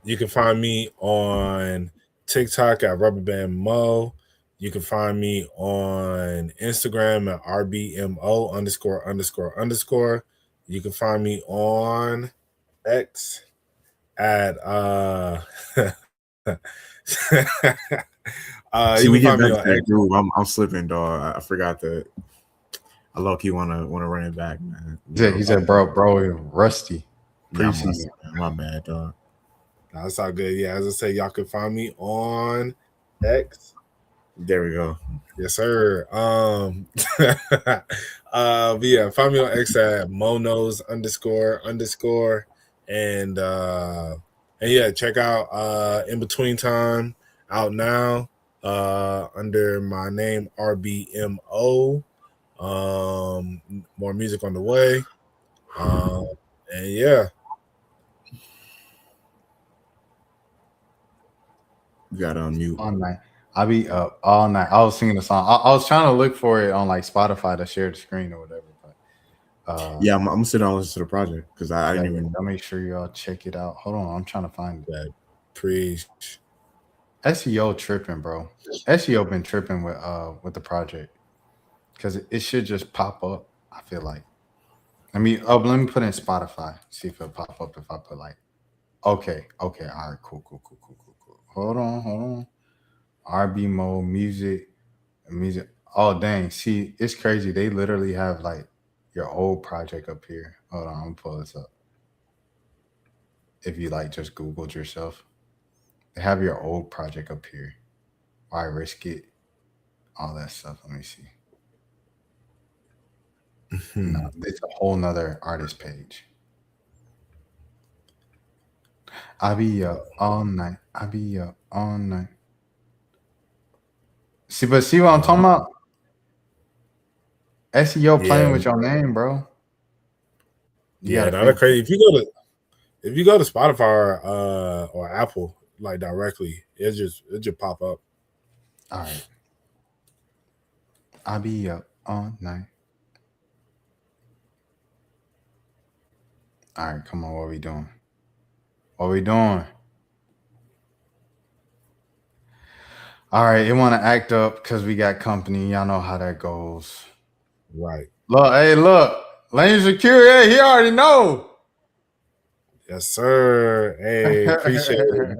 You can find me on TikTok at Rubberband Mo. You can find me on Instagram at RBMO ____. You can find me on X at we get back to that groove. I'm slipping, dog. I forgot that. I low-key wanna run it back, man. Yeah, he said, bro, rusty. Preseason. My bad, dog. That's all good. Yeah, as I say, y'all can find me on X. There we go. Yes, sir. But yeah, find me on X at Monos ___. And yeah, check out In Between Time out now under my name RBMO. More music on the way. And yeah. You got to unmute. All night. I be up all night. I was singing the song. I was trying to look for it on like Spotify to share the screen or whatever. But yeah, I'm gonna sit down and listen to the project because I didn't even. I'll make sure y'all check it out. Hold on, I'm trying to find that. Preach. SEO tripping, bro. SEO been tripping with the project because it should just pop up. I feel like. Let me put in Spotify. See if it'll pop up if I put like. Okay. All right. Cool. Hold on. RB mode music. Oh dang! See, it's crazy. They literally have like your old project up here. Hold on, I'm gonna pull this up. If you like just Googled yourself, they have your old project up here. Why risk it? All that stuff. Let me see. No, it's a whole nother artist page. I be up all night. See what I'm talking about? SEO playing with your name, bro. That's crazy. If you go to Spotify or Apple like directly, it just pop up. All right. I be up all night. All right, come on. What we doing? All right, it want to act up because we got company. Y'all know how that goes. Right. Look. Lane Secure, hey, he already know. Yes, sir. Hey, appreciate it.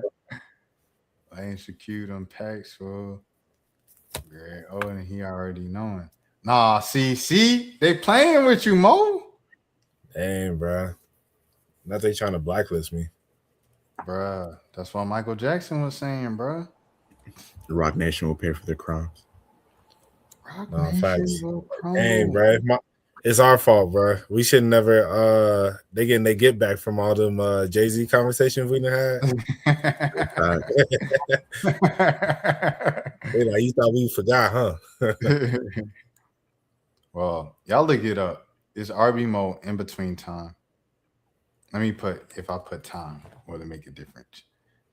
Lane Secure them packs, bro. Great. Oh, and he already knowing. Nah, see, they playing with you, Mo. Dang, bro. Not they trying to blacklist me. Bruh, that's what Michael Jackson was saying, bruh. The Rock Nation will pay for their crimes. Facts. Dang, bro. It's our fault, bro. We should never they get back from all them Jay-Z conversations we done had. They like, you thought we forgot, huh? Well, y'all look it up. It's RB mode in between time. Let me if I put time, will it make a difference?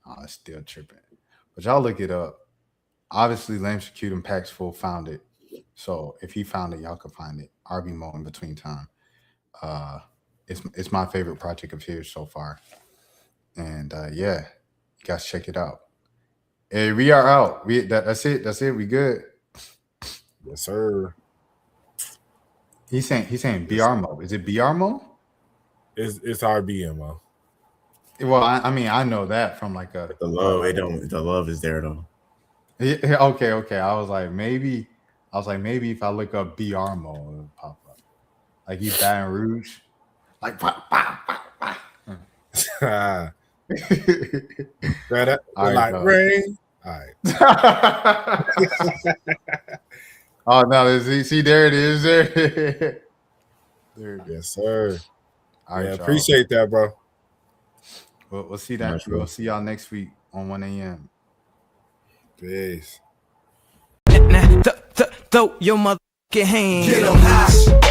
Oh, it's still tripping. But y'all look it up. Obviously, Lame Secure and Pax Full found it. So if he found it, y'all can find it. RB mode in between time. It's my favorite project of his so far. And yeah, you guys check it out. Hey, we are out. That's it. We good. Yes, sir. He's saying BR mode. Is it BR mode? It's RBMO. Well, I mean, I know that from like the love. The love is there though. Yeah, okay. I was like, maybe if I look up BR mode, it'll pop up. Like you Baton Rouge. Like That like rain. All right. Oh no, see there it is. There. Yes, sir. All right, appreciate that, bro. We'll see that. We'll see y'all next week on 1 a.m. Peace. Throw your motherfucking hands. Get 'em high.